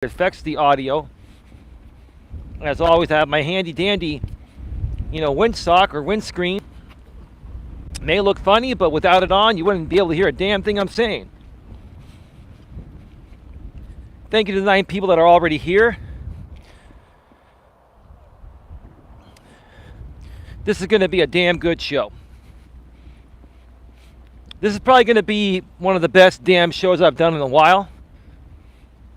It affects the audio. As always, I have my handy dandy, windsock or windscreen. May look funny, but without it on, you wouldn't be able to hear a damn thing I'm saying. Thank you to the 9 people that are already here. This is going to be a damn good show. This is probably going to be one of the best damn shows I've done in a while,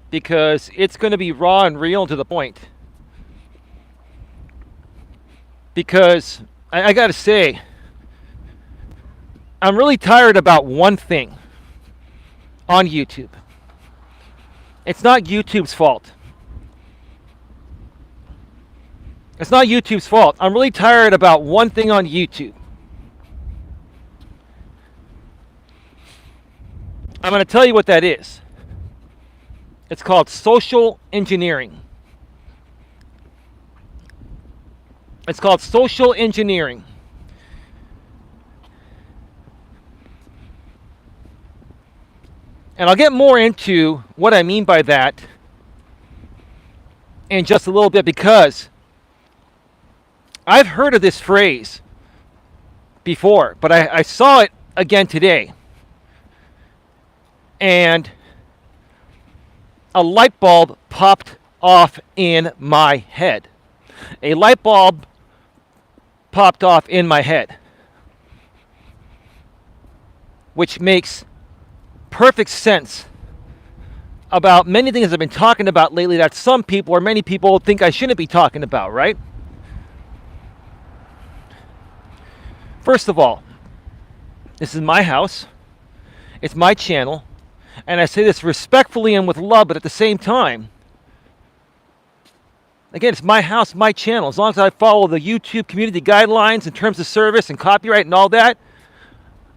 because it's going to be raw and real and to the point. Because I got to say, I'm really tired about one thing on YouTube. It's not YouTube's fault. It's not YouTube's fault. I'm really tired about one thing on YouTube. I'm going to tell you what that is. It's called social engineering. It's called social engineering. And I'll get more into what I mean by that in just a little bit, because I've heard of this phrase before, but I saw it again today. And a light bulb popped off in my head. A light bulb popped off in my head, which makes perfect sense about many things I've been talking about lately that some people or many people think I shouldn't be talking about, right? First of all, this is my house. It's my channel. And I say this respectfully and with love, but at the same time, again, it's my house, my channel. As long as I follow the YouTube community guidelines in terms of service and copyright and all that,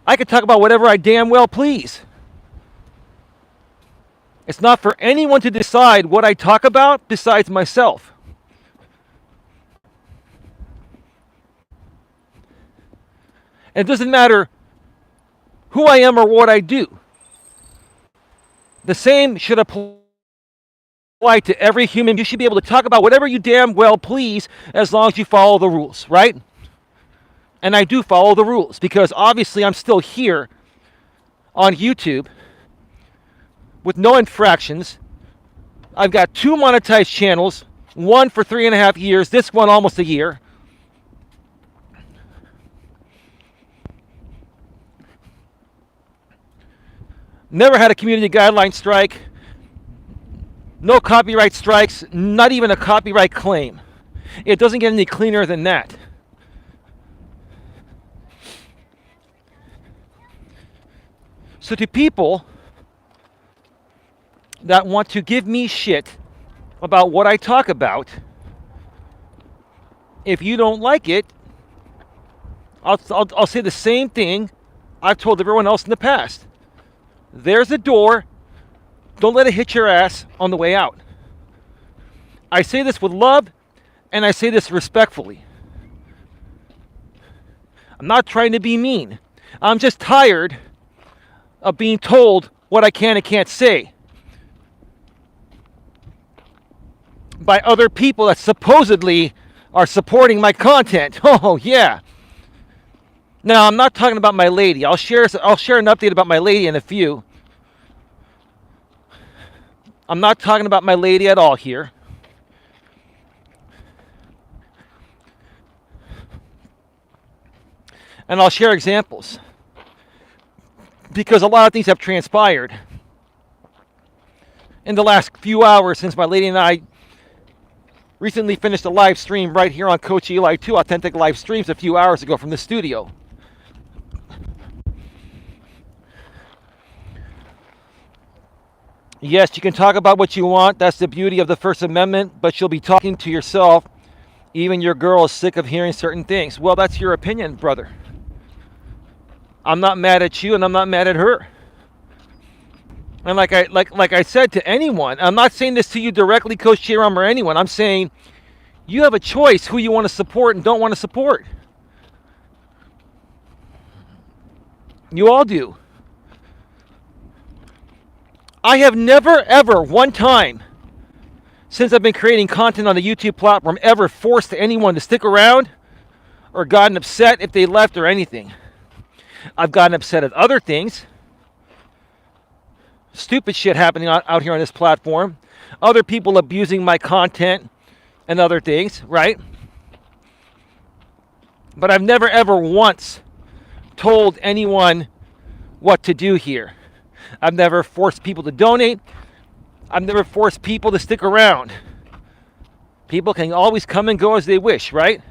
I can talk about whatever I damn well please. It's not for anyone to decide what I talk about besides myself. And it doesn't matter who I am or what I do. The same should apply to every human. You should be able to talk about whatever you damn well please as long as you follow the rules, right? And I do follow the rules, because obviously I'm still here on YouTube with no infractions. I've got 2 monetized channels, one for 3.5 years, this one almost a year. Never had a community guideline strike. No copyright strikes, not even a copyright claim. It doesn't get any cleaner than that. So to people that want to give me shit about what I talk about, if you don't like it, I'll say the same thing I've told everyone else in the past. There's a door. Don't let it hit your ass on the way out. I say this with love, and I say this respectfully. I'm not trying to be mean. I'm just tired of being told what I can and can't say by other people that supposedly are supporting my content. Oh, yeah. Now, I'm not talking about my lady. I'll share an update about my lady in a few. I'm not talking about my lady at all here. And I'll share examples, because a lot of things have transpired in the last few hours since my lady and I recently finished a live stream right here on Coach Eli 2 Authentic Live Streams a few hours ago from the studio. Yes, you can talk about what you want. That's the beauty of the First Amendment, but you'll be talking to yourself. Even your girl is sick of hearing certain things. Well, that's your opinion, brother. I'm not mad at you, and I'm not mad at her. And like I said to anyone, I'm not saying this to you directly, Coach Eli, or anyone. I'm saying you have a choice who you want to support and don't want to support. You all do. I have never, ever, one time since I've been creating content on the YouTube platform, ever forced anyone to stick around or gotten upset if they left or anything. I've gotten upset at other things. Stupid shit happening out here on this platform. Other people abusing my content and other things, right? But I've never ever once told anyone what to do here. I've never forced people to donate. I've never forced people to stick around. People can always come and go as they wish, right?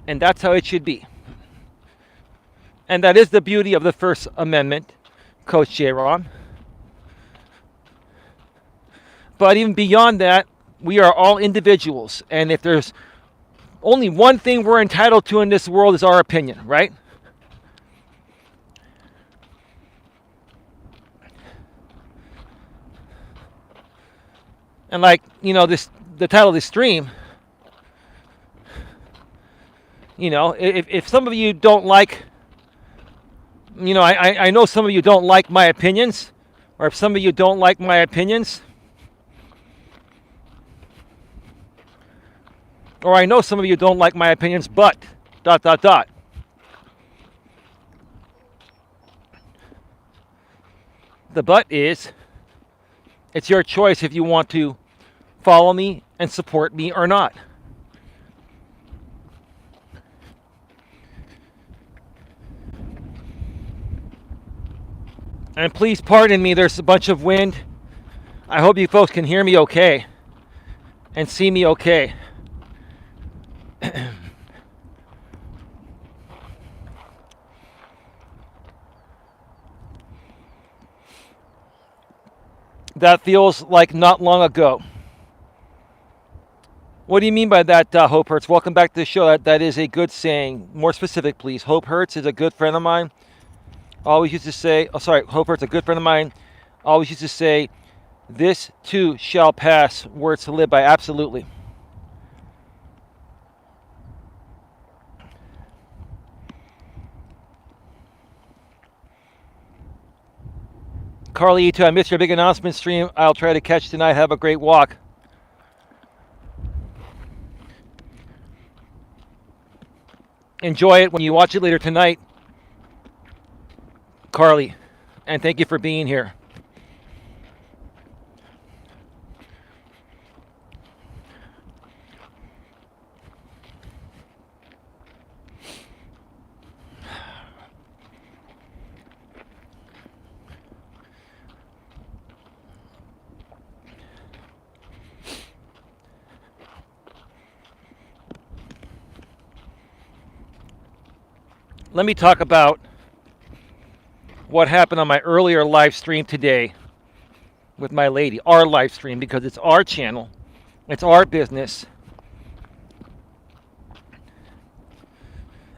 And that's how it should be. And that is the beauty of the First Amendment, Coach J-Ron. But even beyond that, we are all individuals. And if there's only one thing we're entitled to in this world is our opinion, right? And like, the title of this stream, if some of you don't like, I know some of you don't like my opinions, or if some of you don't like my opinions, or I know some of you don't like my opinions, but, ... The but is, it's your choice if you want to follow me and support me or not. And please pardon me, there's a bunch of wind. I hope you folks can hear me okay and see me okay. That feels like not long ago. What do you mean by that, Hope Hurts? Welcome back to the show. That is a good saying. More specific, please. Hope Hurts is a good friend of mine. Always used to say, Hope Hurts, a good friend of mine. Always used to say, this too shall pass, words to live by. Absolutely. Carly E2, I missed your big announcement stream. I'll try to catch tonight. Have a great walk. Enjoy it when you watch it later tonight, Carly. And thank you for being here. Let me talk about what happened on my earlier live stream today with my lady. Our live stream, because it's our channel. It's our business.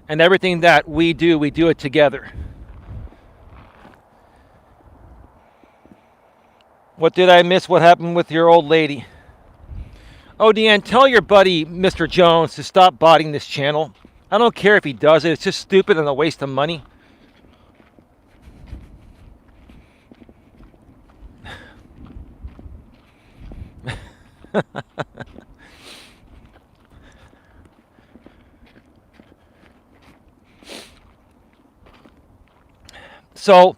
And everything that we do it together. What did I miss? What happened with your old lady? Oh, Deanne, tell your buddy, Mr. Jones, to stop botting this channel. I don't care if he does it. It's just stupid and a waste of money. So,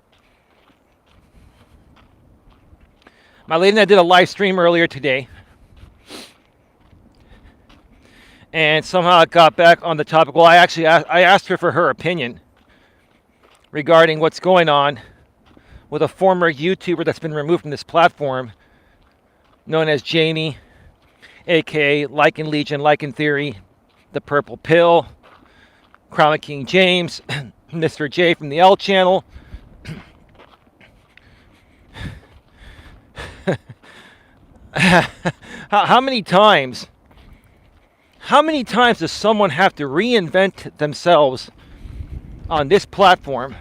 my lady and I did a live stream earlier today. And somehow it got back on the topic. Well, I asked her for her opinion regarding what's going on with a former YouTuber that's been removed from this platform, known as Jamie, aka Lycan Legion, Lycan Theory, The Purple Pill, Crown King James, Mr. J from the L channel. How many times does someone have to reinvent themselves on this platform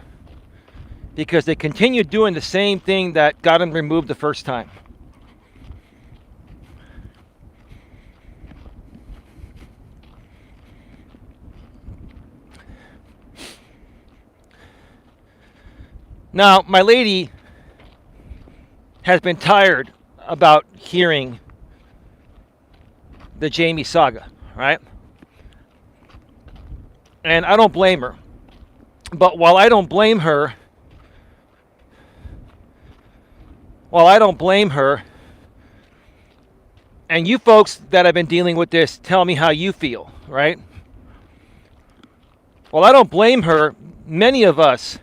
because they continue doing the same thing that got them removed the first time? Now, my lady has been tired about hearing the Jamie saga, right? And I don't blame her. But while I don't blame her, and you folks that have been dealing with this, tell me how you feel, right? While I don't blame her, many of us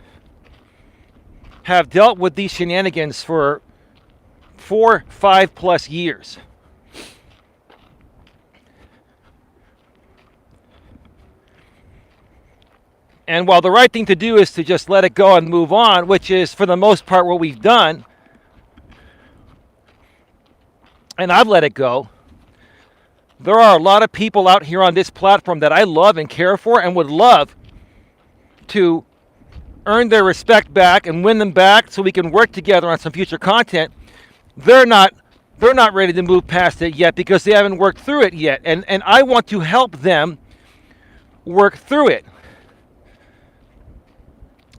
have dealt with these shenanigans for 4, 5 plus years. And while the right thing to do is to just let it go and move on, which is for the most part what we've done, and I've let it go, there are a lot of people out here on this platform that I love and care for and would love to earn their respect back and win them back so we can work together on some future content. They're not ready to move past it yet because they haven't worked through it yet. And I want to help them work through it.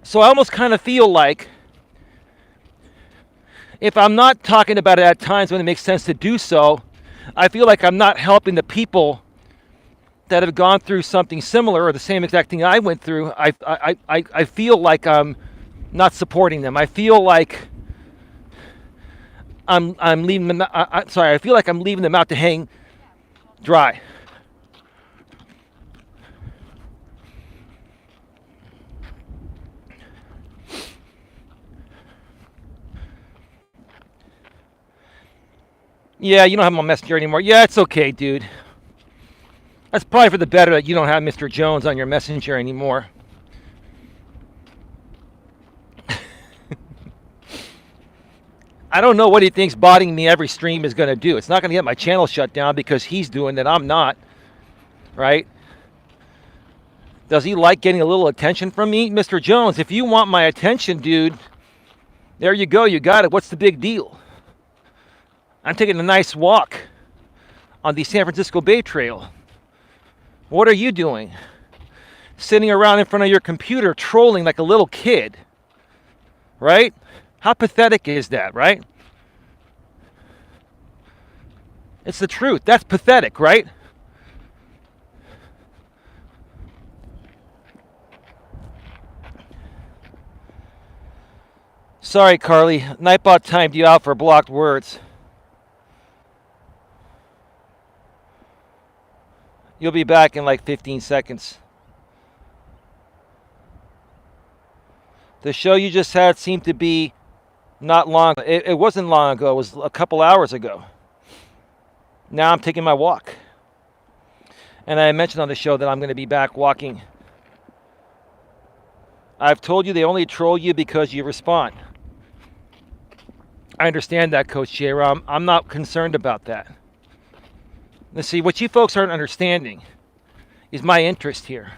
So I almost kind of feel like if I'm not talking about it at times when it makes sense to do so, I feel like I'm not helping the people that have gone through something similar or the same exact thing I went through. I feel like I'm not supporting them. I feel like I'm leaving them. I feel like I'm leaving them out to hang dry. Yeah, you don't have my messenger anymore. Yeah, it's okay, dude. That's probably for the better that you don't have Mr. Jones on your messenger anymore. I don't know what he thinks botting me every stream is going to do. It's not going to get my channel shut down because he's doing it. I'm not. Right? Does he like getting a little attention from me? Mr. Jones, if you want my attention, dude, there you go. You got it. What's the big deal? I'm taking a nice walk on the San Francisco Bay Trail. What are you doing? Sitting around in front of your computer trolling like a little kid. Right? How pathetic is that, right? It's the truth. That's pathetic, right? Sorry, Carly. Nightbot timed you out for blocked words. You'll be back in like 15 seconds. The show you just had seemed to be not long. It wasn't long ago. It was a couple hours ago. Now I'm taking my walk. And I mentioned on the show that I'm going to be back walking. I've told you they only troll you because you respond. I understand that, Coach Eli. I'm not concerned about that. Let's see, what you folks aren't understanding is my interest here.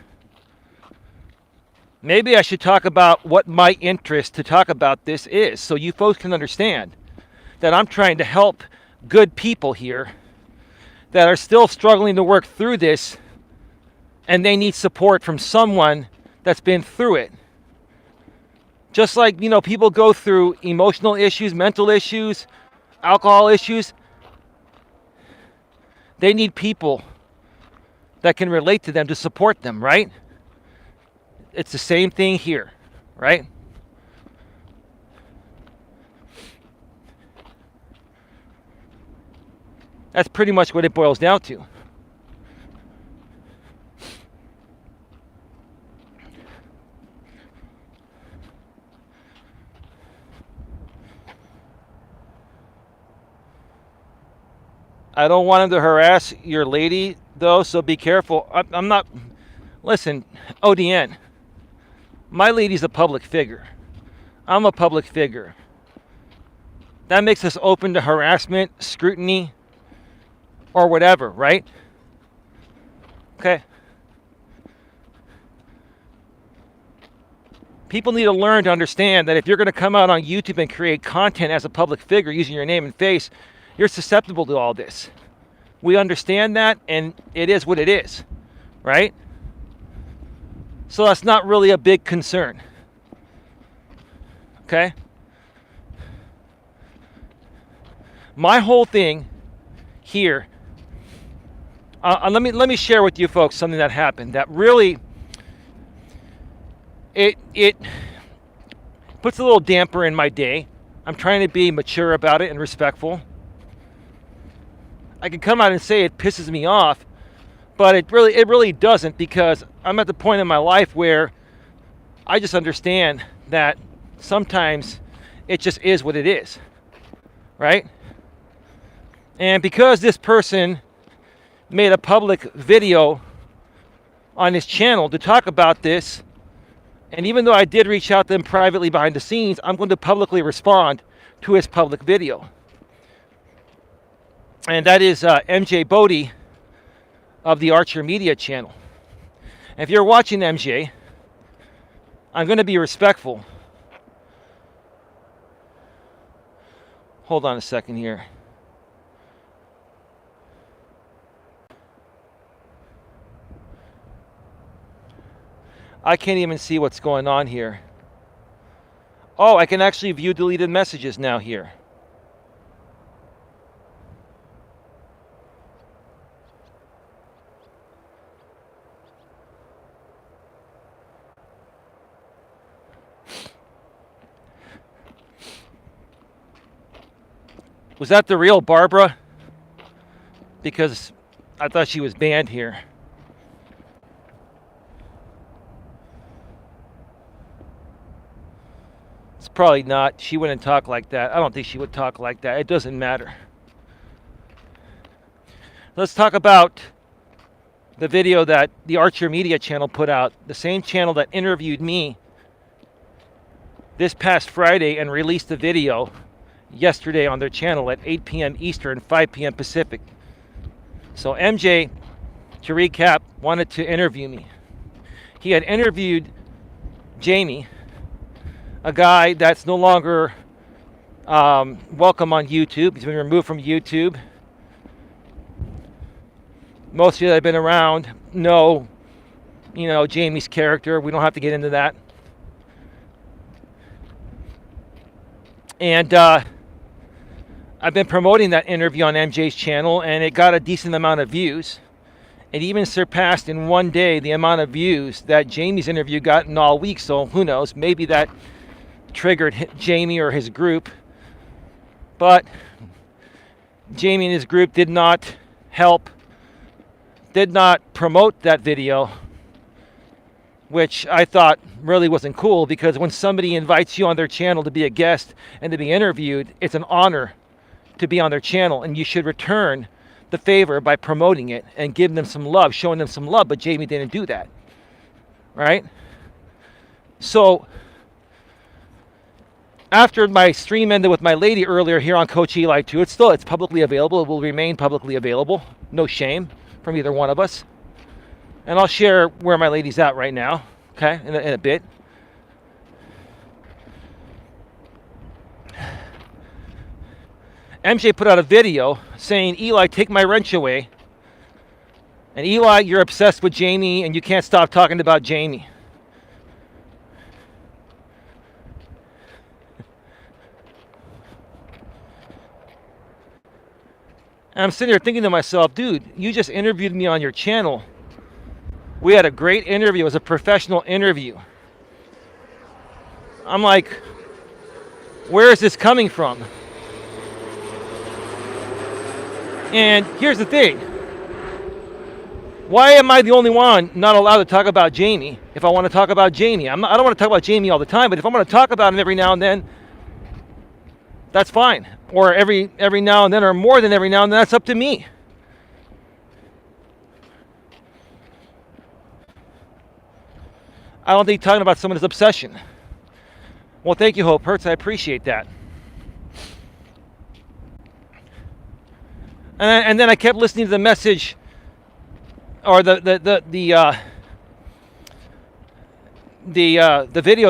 Maybe I should talk about what my interest to talk about this is so you folks can understand that I'm trying to help good people here that are still struggling to work through this and they need support from someone that's been through it. Just like, people go through emotional issues, mental issues, alcohol issues. They need people that can relate to them to support them, right? It's the same thing here, right? That's pretty much what it boils down to. I don't want him to harass your lady, though, so be careful. I'm not... Listen, ODN, my lady's a public figure. I'm a public figure. That makes us open to harassment, scrutiny, or whatever, right? Okay. People need to learn to understand that if you're going to come out on YouTube and create content as a public figure using your name and face, you're susceptible to all this. We understand that, and it is what it is, right? So that's not really a big concern. Okay? My whole thing here Let me share with you folks something that happened that really it puts a little damper in my day. I'm trying to be mature about it and respectful. I can come out and say it pisses me off, but it really doesn't, because I'm at the point in my life where I just understand that sometimes it just is what it is, right? And because this person made a public video on his channel to talk about this, and even though I did reach out to them privately behind the scenes, I'm going to publicly respond to his public video. And that is MJ Bodie of the Archer Media channel. And if you're watching, MJ, I'm going to be respectful. Hold on a second here. I can't even see what's going on here. Oh, I can actually view deleted messages now here. Was that the real Barbara? Because I thought she was banned here. It's probably not. She wouldn't talk like that. I don't think she would talk like that. It doesn't matter. Let's talk about the video that the Archer Media channel put out. The same channel that interviewed me this past Friday and released the video yesterday on their channel at 8 p.m. Eastern, 5 p.m. Pacific. So MJ, to recap, wanted to interview me. He had interviewed Jamie, a guy that's no longer welcome on YouTube. He's been removed from YouTube. Most of you that have been around know, Jamie's character. We don't have to get into that. And I've been promoting that interview on MJ's channel, and it got a decent amount of views. It even surpassed in one day the amount of views that Jamie's interview got in all week. So who knows? Maybe that triggered Jamie or his group. But Jamie and his group did not promote that video, which I thought really wasn't cool, because when somebody invites you on their channel to be a guest and to be interviewed, it's an honor to be on their channel, and you should return the favor by promoting it and giving them some love, showing them some love. But Jamie didn't do that, right? So after my stream ended with my lady earlier here on Coach Eli 2, it's publicly available. It will remain publicly available. No shame from either one of us. And I'll share where my lady's at right now, okay, in a bit. MJ put out a video saying, Eli, take my wrench away. And Eli, you're obsessed with Jamie and you can't stop talking about Jamie. And I'm sitting here thinking to myself, dude, you just interviewed me on your channel. We had a great interview. It was a professional interview. I'm like, where is this coming from? And here's the thing. Why am I the only one not allowed to talk about Jamie if I want to talk about Jamie? I don't want to talk about Jamie all the time, but if I'm going to talk about him every now and then, that's fine. Or every now and then, or more than every now and then, that's up to me. I don't think talking about someone is obsession. Well, thank you, Hope Hurts. I appreciate that. And then I kept listening to the message, or the video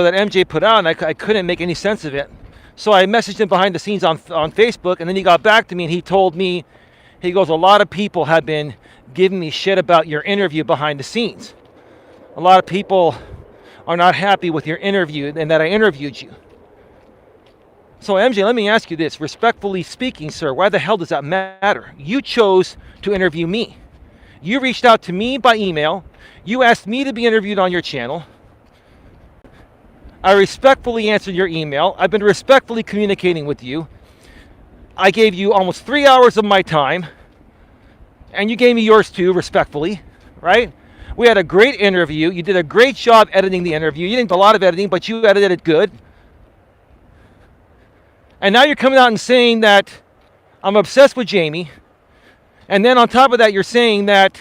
that MJ put out, and I couldn't make any sense of it. So I messaged him behind the scenes on Facebook, and then he got back to me and he told me, he goes, a lot of people have been giving me shit about your interview behind the scenes. A lot of people are not happy with your interview and that I interviewed you. So MJ, let me ask you this, respectfully speaking, sir, why the hell does that matter? You chose to interview me. You reached out to me by email. You asked me to be interviewed on your channel. I respectfully answered your email. I've been respectfully communicating with you. I gave you almost 3 hours of my time, and you gave me yours too, respectfully, right? We had a great interview. You did a great job editing the interview. You didn't do a lot of editing, but you edited it good. And now you're coming out and saying that I'm obsessed with Jamie. And then on top of that, you're saying that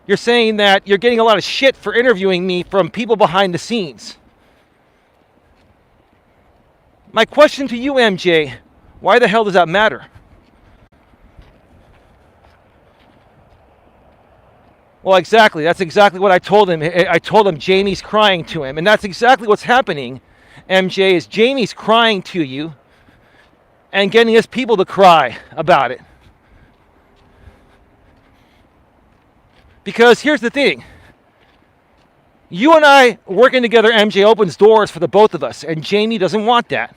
you're getting a lot of shit for interviewing me from people behind the scenes. My question to you, MJ, why the hell does that matter? Well, exactly. That's exactly what I told him. I told him Jamie's crying to him. And that's exactly what's happening, MJ, is Jamie's crying to you and getting his people to cry about it. Because here's the thing. You and I working together, MJ, opens doors for the both of us. And Jamie doesn't want that.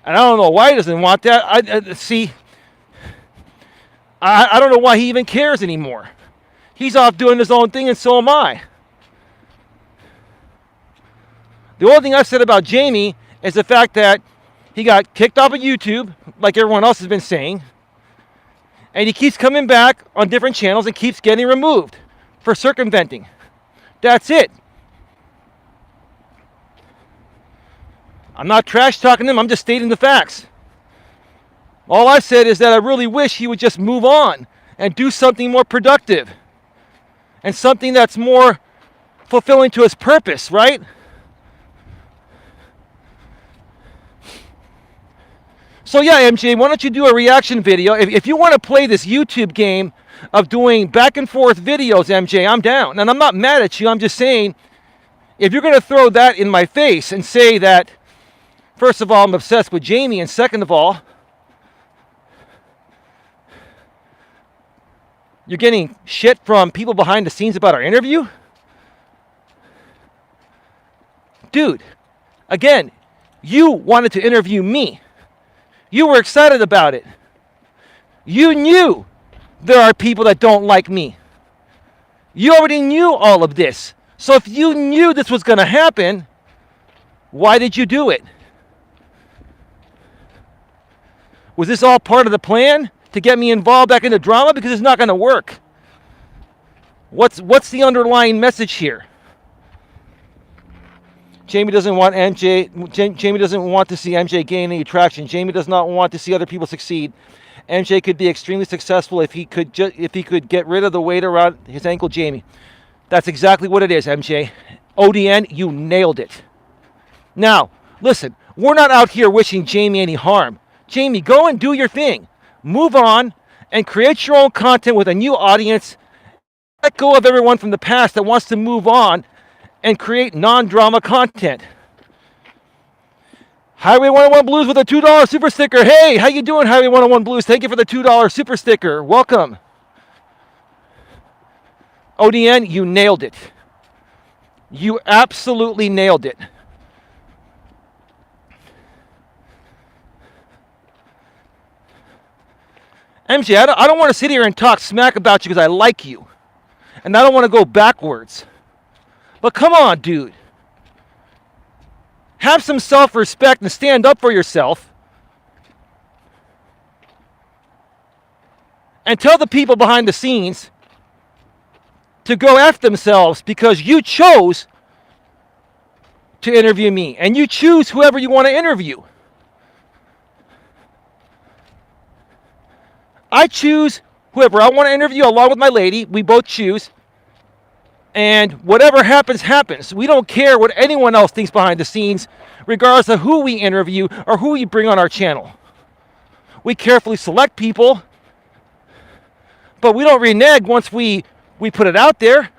And I don't know why he doesn't want that. I don't know why he even cares anymore. He's off doing his own thing, and so am I. The only thing I've said about Jamie is the fact that he got kicked off of YouTube, like everyone else has been saying, and he keeps coming back on different channels and keeps getting removed for circumventing. That's it. I'm not trash talking him, I'm just stating the facts. All I said is that I really wish he would just move on and do something more productive and something that's more fulfilling to his purpose, right? So yeah, MJ, why don't you do a reaction video? If you want to play this YouTube game of doing back and forth videos, MJ, I'm down. And I'm not mad at you, I'm just saying, if you're going to throw that in my face and say that, first of all, I'm obsessed with Jamie, and second of all, you're getting shit from people behind the scenes about our interview? Dude, again, you wanted to interview me. You were excited about it. You knew there are people that don't like me. You already knew all of this. So if you knew this was going to happen, why did you do it? Was this all part of the plan to get me involved back into drama? Because it's not going to work. What's the underlying message here? Jamie doesn't want Jamie doesn't want to see MJ gain any traction. Jamie does not want to see other people succeed. MJ could be extremely successful if he could get rid of the weight around his ankle. Jamie, that's exactly what it is, MJ. ODN, you nailed it. Now, listen, we're not out here wishing Jamie any harm. Jamie, go and do your thing. Move on and create your own content with a new audience. Let go of everyone from the past that wants to move on and create non-drama content. Highway 101 Blues with a $2 super sticker. Hey, how you doing, Highway 101 Blues? Thank you for the $2 super sticker. Welcome. ODN, you nailed it. You absolutely nailed it. MJ, I don't want to sit here and talk smack about you because I like you. And I don't want to go backwards. But come on, dude. Have some self-respect and stand up for yourself. And tell the people behind the scenes to go F themselves because you chose to interview me. And you choose whoever you want to interview. I choose whoever I want to interview along with my lady. We both choose. And whatever happens, happens. We don't care what anyone else thinks behind the scenes, regardless of who we interview or who we bring on our channel. We carefully select people, but we don't renege once we put it out there.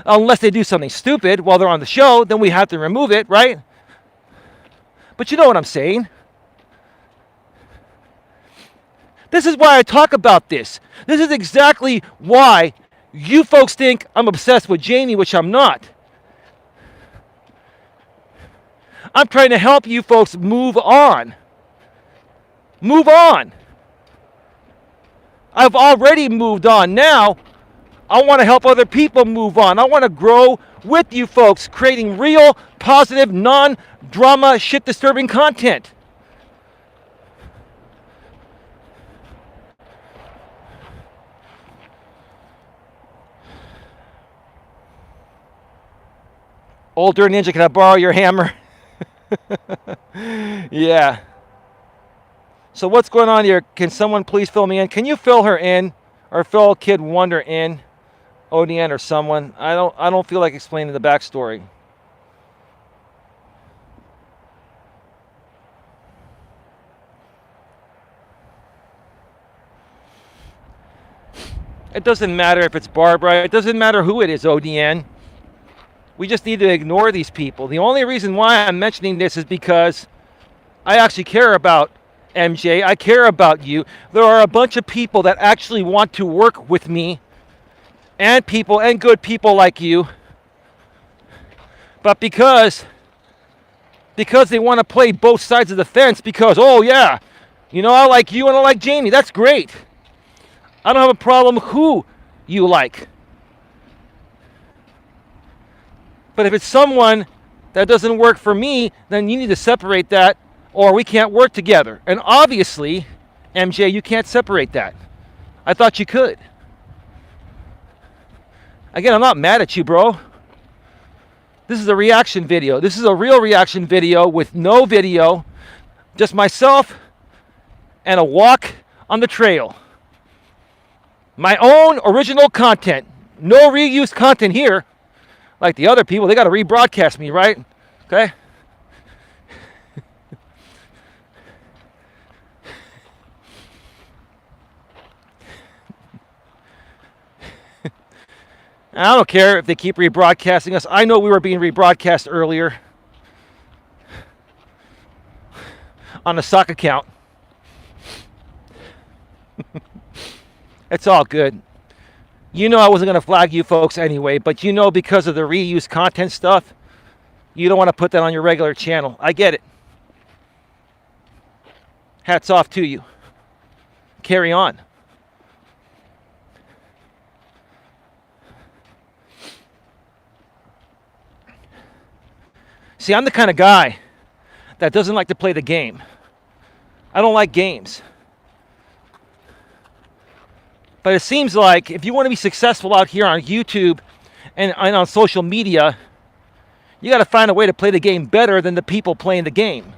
Unless they do something stupid while they're on the show, then we have to remove it, right? But you know what I'm saying. This is why I talk about this. This is exactly why you folks think I'm obsessed with Jamie, which I'm not. I'm trying to help you folks move on. Move on. I've already moved on. Now, I want to help other people move on. I want to grow with you folks, creating real, positive, non-drama, shit-disturbing content. Older Ninja, can I borrow your hammer? Yeah. So what's going on here? Can someone please fill me in? Can you fill her in, or fill Kid Wonder in, ODN or someone? I don't feel like explaining the backstory. It doesn't matter if it's Barbara. It doesn't matter who it is, ODN. We just need to ignore these people. The only reason why I'm mentioning this is because I actually care about MJ. I care about you. There are a bunch of people that actually want to work with me, and people, and good people like you. But because they want to play both sides of the fence, because, oh yeah, you know, I like you and I like Jamie. That's great. I don't have a problem who you like. But if it's someone that doesn't work for me, then you need to separate that, or we can't work together. And obviously, MJ, you can't separate that. I thought you could. Again, I'm not mad at you, bro. This is a reaction video. This is a real reaction video with no video, just myself and a walk on the trail. My own original content. No reused content here. Like the other people, they got to rebroadcast me, right? Okay? I don't care if they keep rebroadcasting us. I know we were being rebroadcast earlier on the sock account. It's all good. You know I wasn't going to flag you folks anyway, but you know because of the reuse content stuff, you don't want to put that on your regular channel. I get it. Hats off to you. Carry on. See, I'm the kind of guy that doesn't like to play the game. I don't like games. But it seems like if you want to be successful out here on YouTube and on social media, you got to find a way to play the game better than the people playing the game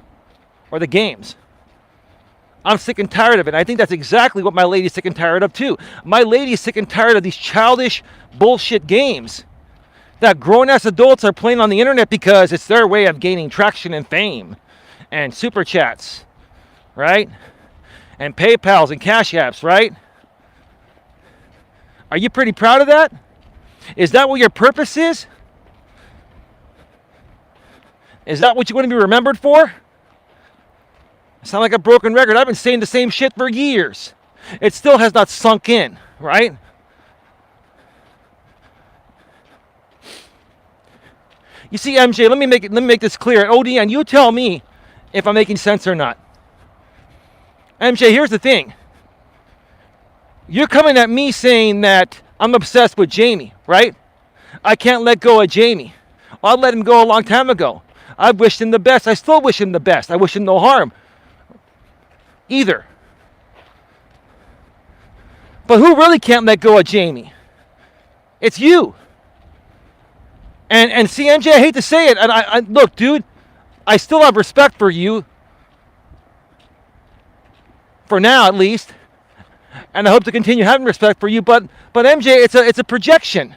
or the games. I'm sick and tired of it. I think that's exactly what my lady's sick and tired of too. My lady's sick and tired of these childish bullshit games that grown-ass adults are playing on the internet because it's their way of gaining traction and fame and super chats, right? And PayPals and Cash Apps, right? Are you pretty proud of that? Is that what your purpose is? Is that what you want to be remembered for? I sound like a broken record. I've been saying the same shit for years. It still has not sunk in, right? You see, MJ, let me make this clear. ODN, you tell me if I'm making sense or not. MJ, here's the thing. You're coming at me saying that I'm obsessed with Jamie, right? I can't let go of Jamie. I let him go a long time ago. I wished him the best. I still wish him the best. I wish him no harm. Either. But who really can't let go of Jamie? It's you. And see, MJ, I hate to say it. And I look, dude, I still have respect for you. For now, at least. And I hope to continue having respect for you, but MJ, it's a projection.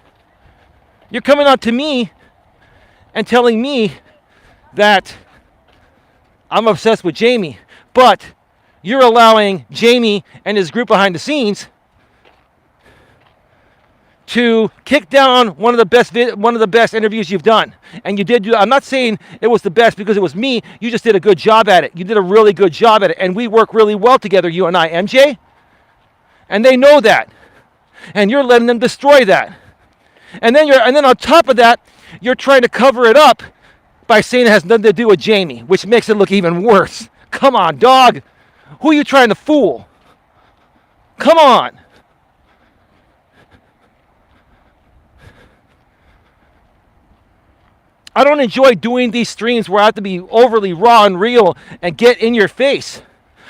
You're coming on to me and telling me that I'm obsessed with Jamie, but you're allowing Jamie and his group behind the scenes to kick down one of the best interviews you've done. And you did. I'm not saying it was the best because it was me. You just did a good job at it. You did a really good job at it, and we work really well together, you and I, MJ. And they know that. And you're letting them destroy that. And then on top of that, you're trying to cover it up by saying it has nothing to do with Jamie, which makes it look even worse. Come on, dog. Who are you trying to fool? Come on. I don't enjoy doing these streams where I have to be overly raw and real and get in your face.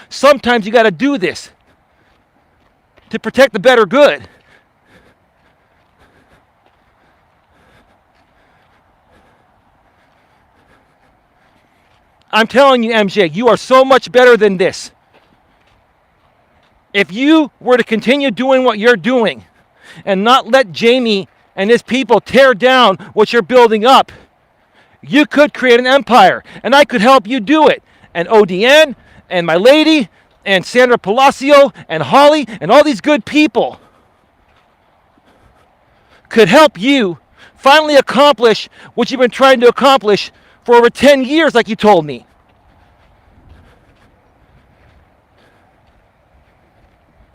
Sometimes you got to do this to protect the better good. I'm telling you, MJ, you are so much better than this. If you were to continue doing what you're doing and not let Jamie and his people tear down what you're building up, you could create an empire, and I could help you do it. And ODN, and my lady, and Sandra Palacio, and Holly, and all these good people could help you finally accomplish what you've been trying to accomplish for over 10 years, like you told me.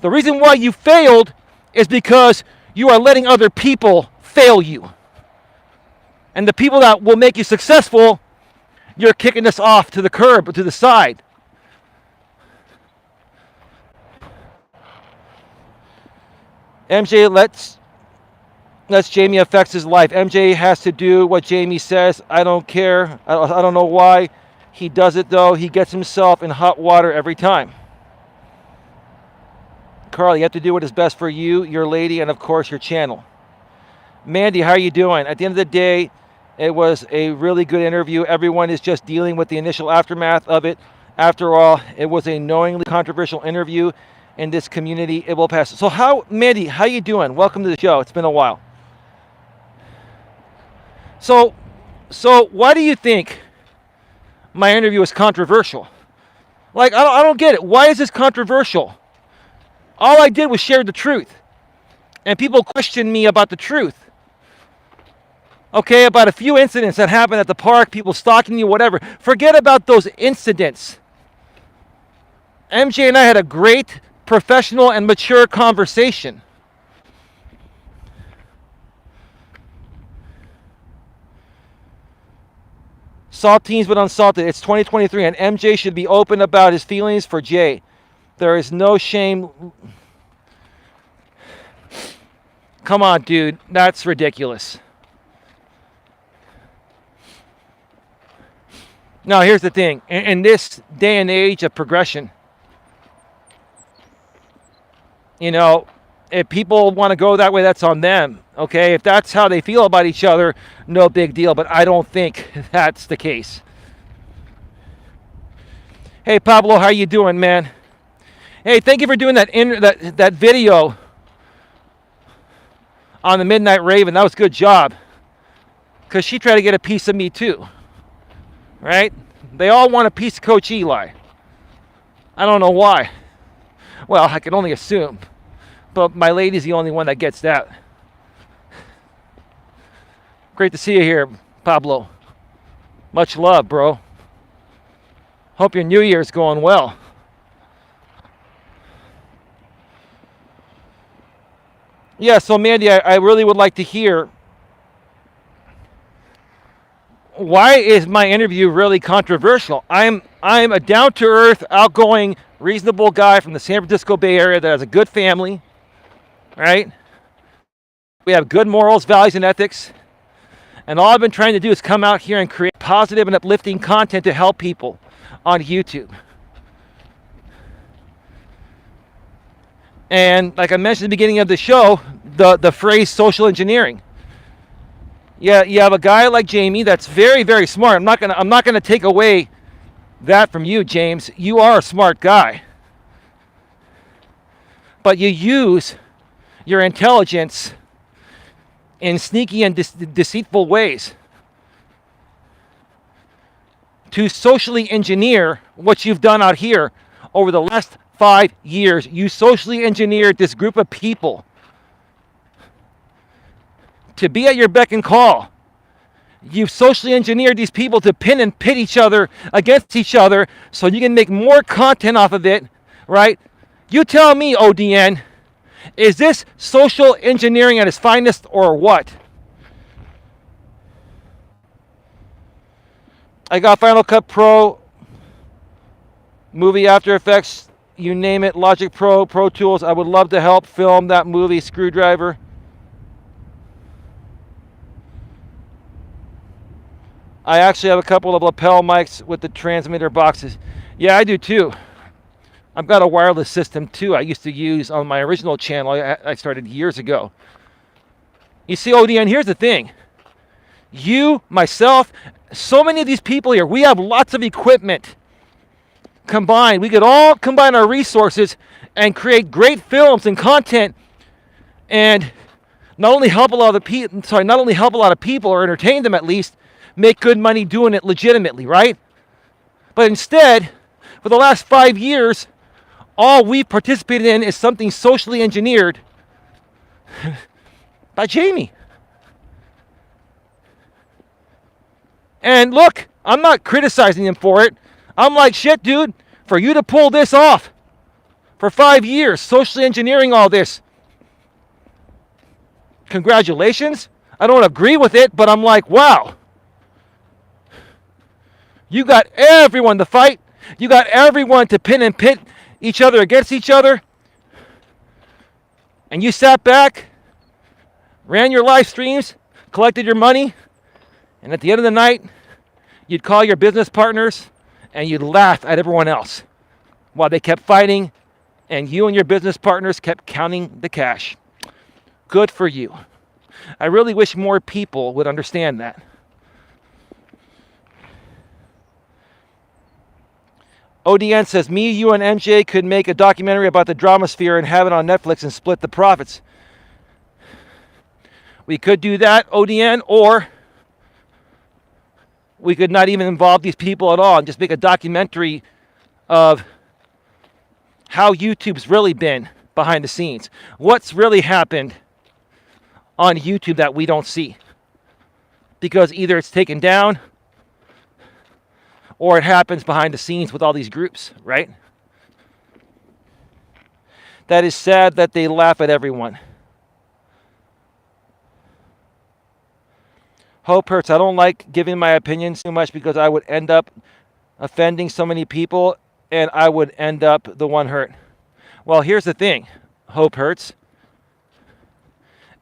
The reason why you failed is because you are letting other people fail you. And the people that will make you successful, you're kicking us off to the curb or to the side. MJ lets Jamie affects his life. MJ has to do what Jamie says. I don't care. I don't know why he does it, though. He gets himself in hot water every time. Carl, you have to do what is best for you, your lady, and of course your channel. Mandy, how are you doing? At the end of the day, it was a really good interview. Everyone is just dealing with the initial aftermath of it. After all, it was a knowingly controversial interview in this community. It will pass. So Mandy, how you doing? Welcome to the show. It's been a while. So why do you think my interview is controversial? Like, I don't get it. Why is this controversial? All I did was share the truth. And people question me about the truth. Okay, about a few incidents that happened at the park, people stalking you, whatever. Forget about those incidents. MJ and I had a great, professional, and mature conversation. Saltines but unsalted. It's 2023, and MJ should be open about his feelings for Jay. There is no shame. Come on, dude. That's ridiculous. Now, here's the thing. In this day and age of progression, you know, if people want to go that way, that's on them. Okay? If that's how they feel about each other, no big deal. But I don't think that's the case. Hey, Pablo, how you doing, man? Hey, thank you for doing that video on the Midnight Raven. That was a good job. Because she tried to get a piece of me too. Right? They all want a piece of Coach Eli. I don't know why. Well, I can only assume. But my lady's the only one that gets that. Great to see you here, Pablo. Much love, bro. Hope your New Year's going well. Yeah, so Mandy, I really would like to hear, why is my interview really controversial? I'm a down-to-earth, outgoing, reasonable guy from the San Francisco Bay Area that has a good family, right? We have good morals, values, and ethics. And all I've been trying to do is come out here and create positive and uplifting content to help people on YouTube. And like I mentioned at the beginning of the show, the phrase social engineering. Yeah, you have a guy like Jamie that's very, very smart. I'm not gonna take away that from you, James. You are a smart guy. But you use your intelligence in sneaky and deceitful ways to socially engineer what you've done out here over the last 5 years. You socially engineered this group of people to be at your beck and call. You've socially engineered these people to pin and pit each other against each other so you can make more content off of it, right? You tell me, ODN, is this social engineering at its finest or what? I got Final Cut Pro, movie After Effects, you name it, Logic Pro, Pro Tools. I would love to help film that movie, Screwdriver. I actually have a couple of lapel mics with the transmitter boxes. Yeah, I do too. I've got a wireless system too I used to use on my original channel I started years ago. You see, ODN, here's the thing. You, myself, so many of these people here, we have lots of equipment combined. We could all combine our resources and create great films and content and not only help a lot of people or entertain them at least, make good money doing it legitimately, right? But instead, for the last 5 years, all we've participated in is something socially engineered by Jamie. And look, I'm not criticizing him for it. I'm like, shit, dude, for you to pull this off for 5 years, socially engineering all this, congratulations. I don't agree with it, but I'm like, wow. You got everyone to fight. You got everyone to pin and pit each other against each other. And you sat back, ran your live streams, collected your money, and at the end of the night, you'd call your business partners and you'd laugh at everyone else while they kept fighting and you and your business partners kept counting the cash. Good for you. I really wish more people would understand that. ODN says, me, you, and MJ could make a documentary about the drama sphere and have it on Netflix and split the profits. We could do that, ODN, or we could not even involve these people at all and just make a documentary of how YouTube's really been behind the scenes. What's really happened on YouTube that we don't see. Because either it's taken down or it happens behind the scenes with all these groups, right? That is sad that they laugh at everyone. Hope hurts. I don't like giving my opinions too much because I would end up offending so many people and I would end up the one hurt. Well, here's the thing. Hope hurts.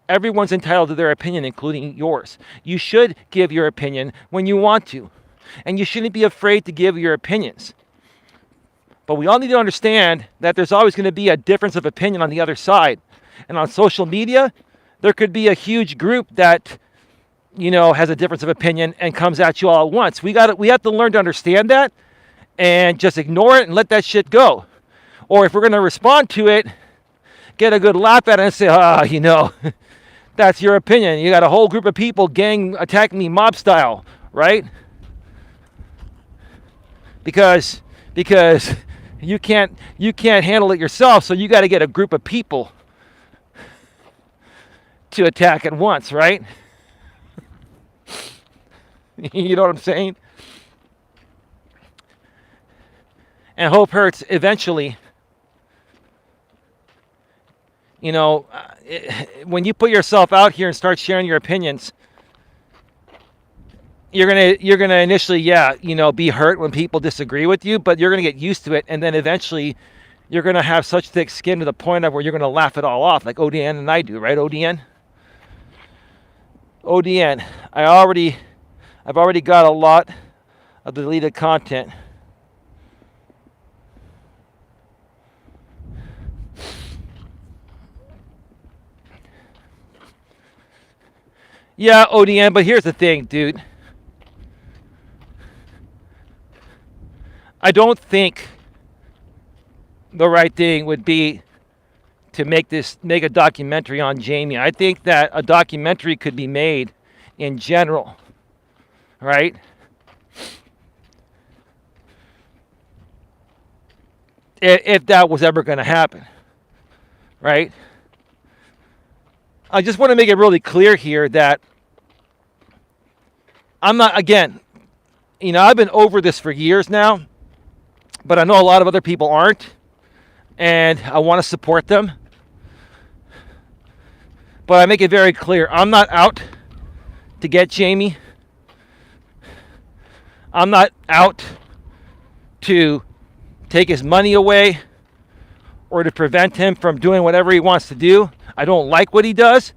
Everyone's entitled to their opinion, including yours. You should give your opinion when you want to. And you shouldn't be afraid to give your opinions. But we all need to understand that there's always going to be a difference of opinion on the other side. And on social media, there could be a huge group that, has a difference of opinion and comes at you all at once. We have to learn to understand that and just ignore it and let that shit go. Or if we're going to respond to it, get a good laugh at it and say, that's your opinion. You got a whole group of people gang attacking me mob style, right? Because you can't handle it yourself, so you got to get a group of people to attack at once, right? You know what I'm saying? And hope hurts eventually. When you put yourself out here and start sharing your opinions, you're gonna initially, be hurt when people disagree with you, but you're gonna get used to it, and then eventually, you're gonna have such thick skin to the point of where you're gonna laugh it all off, like ODN and I do, right, ODN? ODN, I've already got a lot of deleted content. Yeah, ODN, but here's the thing, dude. I don't think the right thing would be to make a documentary on Jamie. I think that a documentary could be made in general, right? If that was ever going to happen, right? I just want to make it really clear here that I'm not, again, I've been over this for years now, but I know a lot of other people aren't, and I want to support them. But I make it very clear, I'm not out to get Jamie. I'm not out to take his money away or to prevent him from doing whatever he wants to do. I don't like what he does.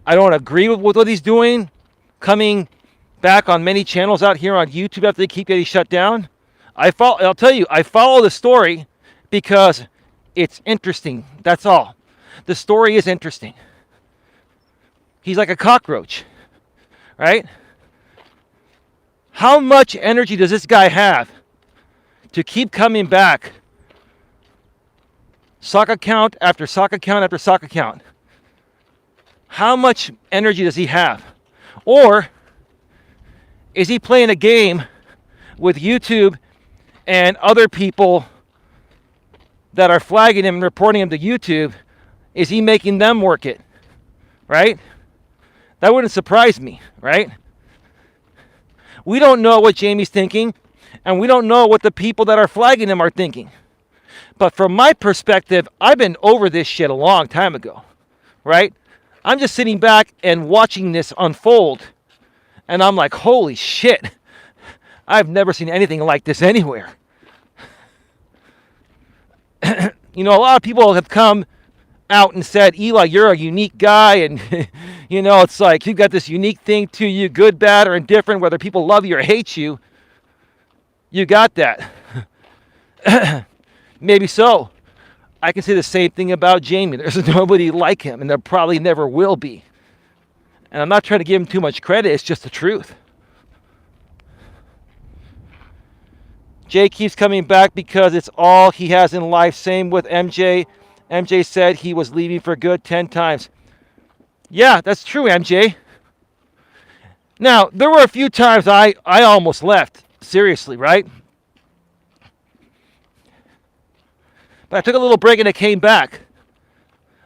I don't agree with what he's doing, coming back on many channels out here on YouTube after they keep getting shut down. I'll tell you, I follow the story because it's interesting. That's all. The story is interesting. He's like a cockroach, right? How much energy does this guy have to keep coming back? Sock account after sock account after sock account. How much energy does he have? Or is he playing a game with YouTube and other people that are flagging him and reporting him to YouTube? Is he making them work it? Right? That wouldn't surprise me, right? We don't know what Jamie's thinking, and we don't know what the people that are flagging him are thinking. But from my perspective, I've been over this shit a long time ago, right? I'm just sitting back and watching this unfold, and I'm like, holy shit, I've never seen anything like this anywhere. You know, a lot of people have come out and said, Eli, you're a unique guy, and you know, it's like you've got this unique thing to you, good, bad, or indifferent, whether people love you or hate you. You got that. Maybe so. I can say the same thing about Jamie. There's nobody like him, and there probably never will be. And I'm not trying to give him too much credit. It's just the truth. Jay keeps coming back because it's all he has in life. Same with MJ. MJ said he was leaving for good 10 times. Yeah, that's true, MJ. Now, there were a few times I almost left. Seriously, right? But I took a little break and I came back.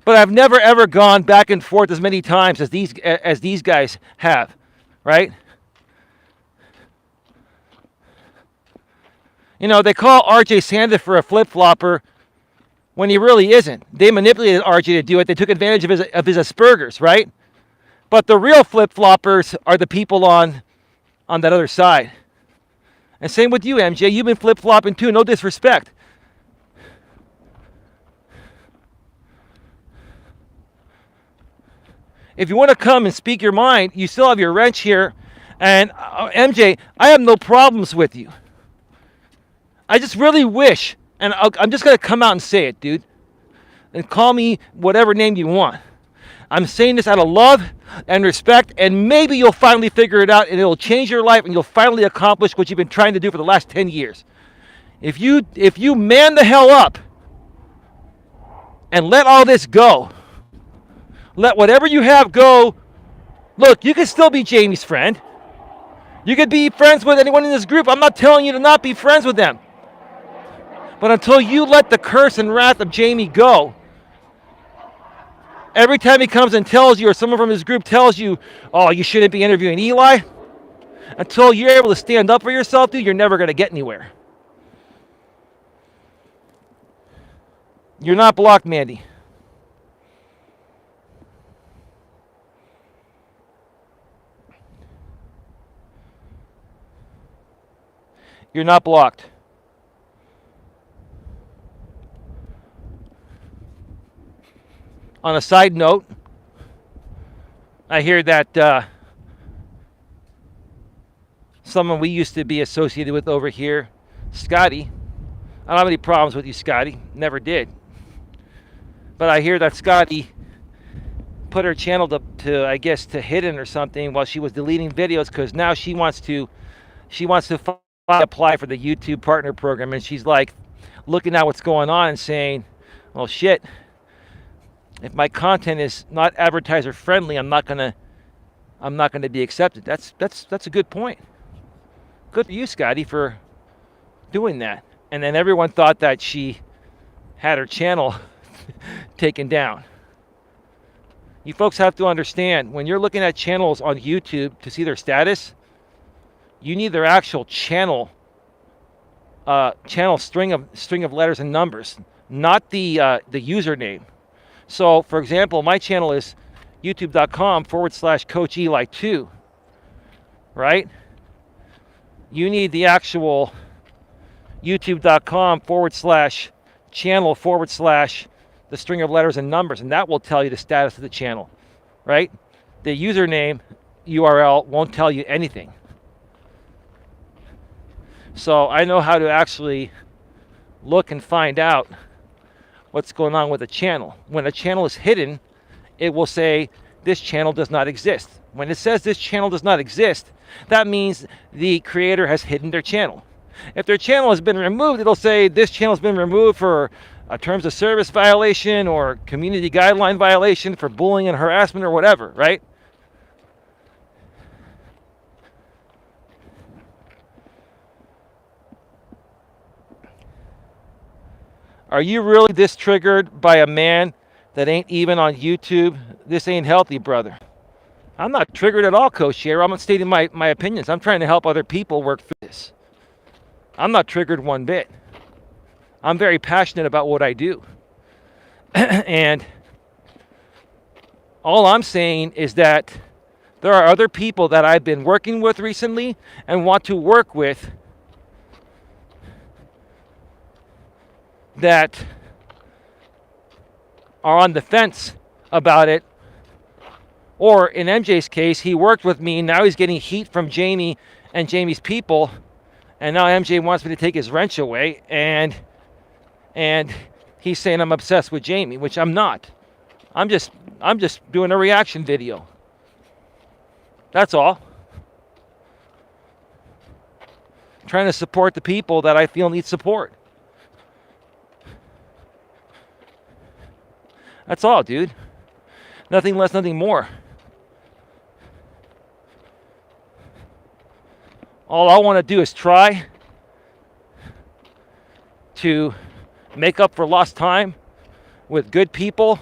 But I've never ever gone back and forth as many times as these guys have, right? You know, they call RJ Sandiford a flip-flopper when he really isn't. They manipulated RJ to do it. They took advantage of his Asperger's, right? But the real flip-floppers are the people on that other side. And same with you, MJ. You've been flip-flopping too. No disrespect. If you want to come and speak your mind, you still have your wrench here. And MJ, I have no problems with you. I just really wish, and I'm just going to come out and say it, dude. And call me whatever name you want. I'm saying this out of love and respect, and maybe you'll finally figure it out, and it'll change your life, and you'll finally accomplish what you've been trying to do for the last 10 years. If you man the hell up and let all this go, let whatever you have go. Look, you can still be Jamie's friend. You could be friends with anyone in this group. I'm not telling you to not be friends with them. But until you let the curse and wrath of Jamie go, every time he comes and tells you, or someone from his group tells you, oh, you shouldn't be interviewing Eli, until you're able to stand up for yourself, dude, you're never going to get anywhere. You're not blocked, Mandy. You're not blocked. On a side note, I hear that someone we used to be associated with over here, Scotty, I don't have any problems with you, Scotty. Never did. But I hear that Scotty put her channel to I guess, to hidden or something while she was deleting videos because now she wants to apply for the YouTube partner program, and she's like looking at what's going on and saying, well, shit, if my content is not advertiser friendly, I'm not gonna be accepted. That's a good point. Good for you, Scotty, for doing that. And then everyone thought that she had her channel taken down. You folks have to understand, when you're looking at channels on YouTube to see their status, you need their actual channel string of letters and numbers, not the username. So, for example, my channel is youtube.com/Coach Eli 2, right? You need the actual youtube.com/channel/ the string of letters and numbers, and that will tell you the status of the channel, right? The username URL won't tell you anything. So I know how to actually look and find out what's going on with a channel. When a channel is hidden, it will say this channel does not exist. When it says this channel does not exist, that means the creator has hidden their channel. If their channel has been removed, it'll say this channel has been removed for a terms of service violation or community guideline violation for bullying and harassment or whatever, right? Are you really this triggered by a man that ain't even on YouTube? This ain't healthy, brother. I'm not triggered at all, Coach Eli. I'm not stating my opinions. I'm trying to help other people work through this. I'm not triggered one bit. I'm very passionate about what I do. And all I'm saying is that there are other people that I've been working with recently and want to work with that are on the fence about it. Or in MJ's case, he worked with me, now he's getting heat from Jamie and Jamie's people, and now MJ wants me to take his wrench away, and he's saying I'm obsessed with Jamie, which I'm not. I'm just doing a reaction video. That's all. I'm trying to support the people that I feel need support. That's all, dude. Nothing less, nothing more. All I want to do is try to make up for lost time with good people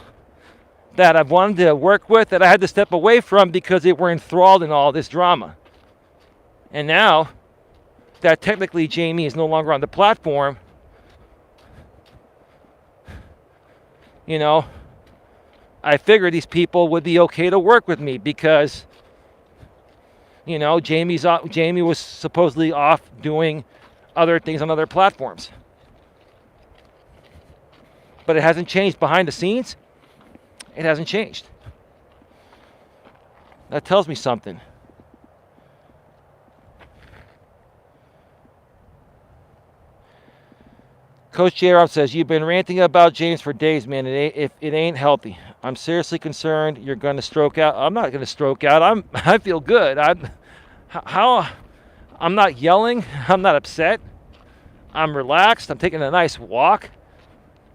that I've wanted to work with that I had to step away from because they were enthralled in all this drama. And now that technically Jamie is no longer on the platform, you know, I figured these people would be okay to work with me because, you know, Jamie was supposedly off doing other things on other platforms. But it hasn't changed behind the scenes. It hasn't changed. That tells me something. Coach J-Rob says, you've been ranting about James for days, man. It ain't healthy. I'm seriously concerned you're going to stroke out. I'm not going to stroke out. I feel good. I'm not yelling. I'm not upset. I'm relaxed. I'm taking a nice walk,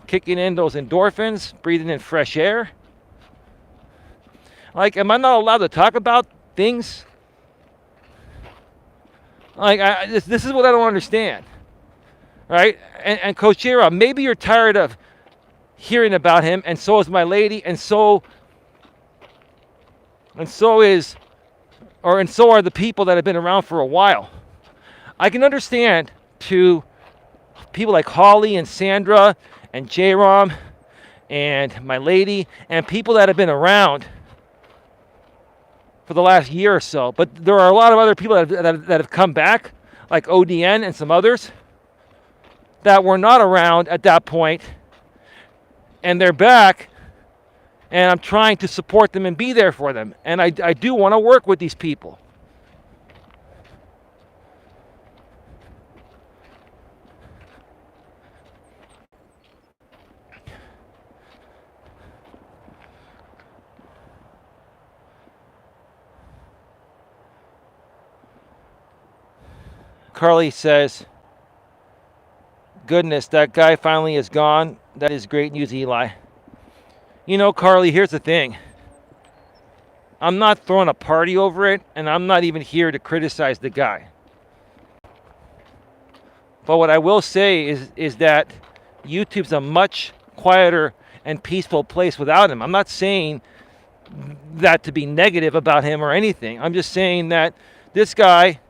kicking in those endorphins, breathing in fresh air. Like, am I not allowed to talk about things? Like, this is what I don't understand. Right? And Coach J-Rob, maybe you're tired of hearing about him, and so is my lady, and so are the people that have been around for a while. I can understand to people like Holly and Sandra and J-Rom and my lady and people that have been around for the last year or so. But there are a lot of other people that have come back, like ODN and some others, that were not around at that point, and they're back, and I'm trying to support them and be there for them. And I do want to work with these people. Carly says, goodness, that guy finally is gone. That is great news, Eli. You know, Carly, here's the thing. I'm not throwing a party over it, and I'm not even here to criticize the guy. But what I will say is that YouTube's a much quieter and peaceful place without him. I'm not saying that to be negative about him or anything. I'm just saying that this guy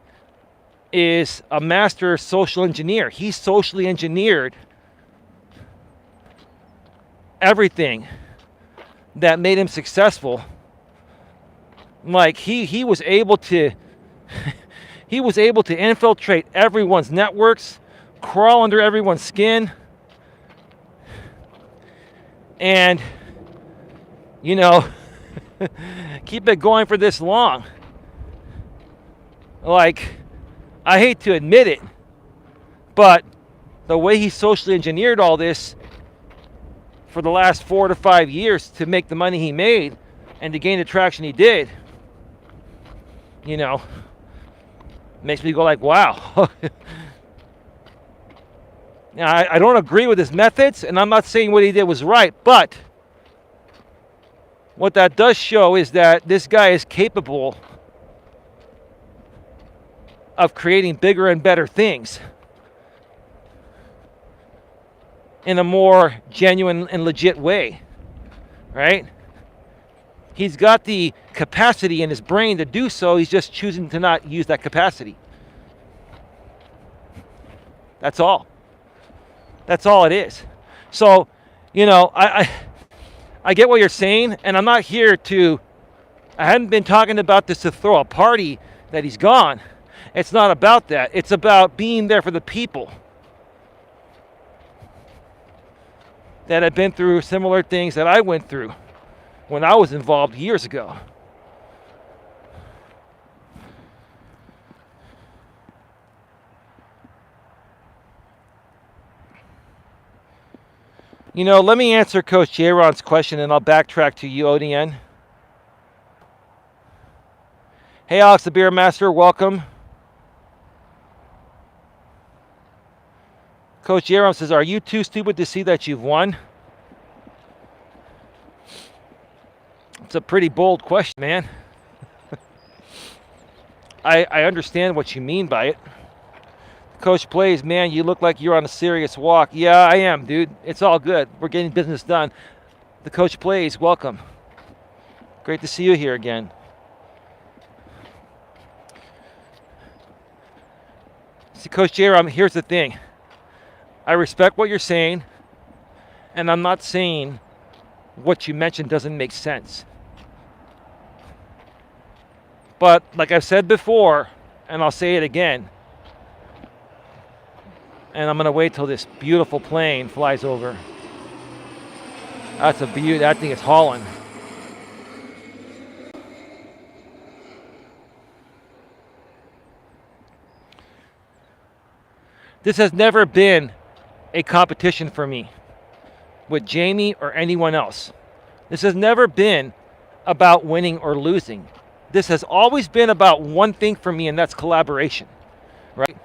is a master social engineer. He socially engineered everything that made him successful. Like he was able to infiltrate everyone's networks, crawl under everyone's skin, and keep it going for this long. Like, I hate to admit it, But the way he socially engineered all this for the last 4 to 5 years to make the money he made and to gain the traction he did, you know, makes me go like, wow. Now, I don't agree with his methods, and I'm not saying what he did was right, but what that does show is that this guy is capable of creating bigger and better things in a more genuine and legit way, right? He's got the capacity in his brain to do so. He's just choosing to not use that capacity. That's all. That's all it is. So, you know, I get what you're saying, and I'm not here to, I haven't been talking about this to throw a party that he's gone. It's not about that. It's about being there for the people that have been through similar things that I went through when I was involved years ago. You know, let me answer Coach Jaron's question, and I'll backtrack to you, ODN. Hey, Alex the Beer Master, welcome. Coach Jaron says, are you too stupid to see that you've won? It's a pretty bold question, man. I understand what you mean by it. Coach Plays, man, you look like you're on a serious walk. Yeah, I am, dude. It's all good. We're getting business done. The Coach Plays, welcome. Great to see you here again. See, Coach Jaron, here's the thing. I respect what you're saying, and I'm not saying what you mentioned doesn't make sense. But like I've said before, and I'll say it again, and I'm going to wait till this beautiful plane flies over. That's a beauty. That thing is hauling. This has never been a competition for me with Jamie or anyone else. This has never been about winning or losing. This has always been about one thing for me, and that's collaboration, right?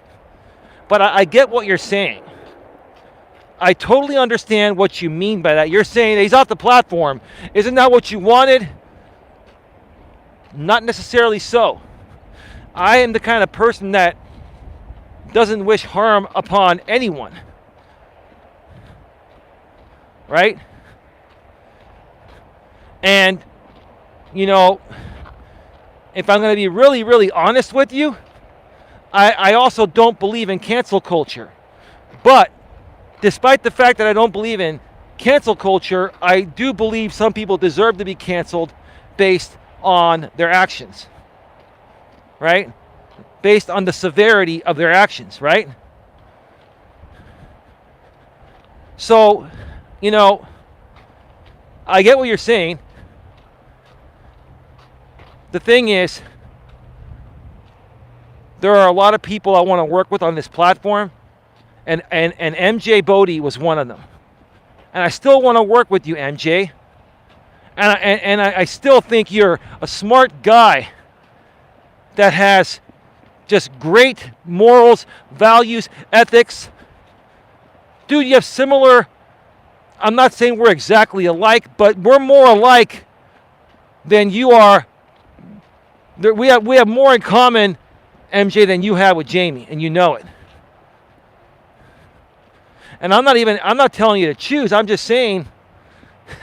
But I get what you're saying. I totally understand what you mean by that. You're saying he's off the platform. Isn't that what you wanted? Not necessarily so. I am the kind of person that doesn't wish harm upon anyone. Right? And, you know, if I'm going to be really, really honest with you, I also don't believe in cancel culture. But despite the fact that I don't believe in cancel culture, I do believe some people deserve to be canceled based on their actions. Right? Based on the severity of their actions, right? So, you know, I get what you're saying. The thing is, there are a lot of people I want to work with on this platform, and MJ Bodie was one of them. And I still want to work with you, MJ. And I still think you're a smart guy that has just great morals, values, ethics. Dude, you have similar, I'm not saying we're exactly alike, but we're more alike than you are. We have more in common, MJ, than you have with Jamie, and you know it. And I'm not telling you to choose. I'm just saying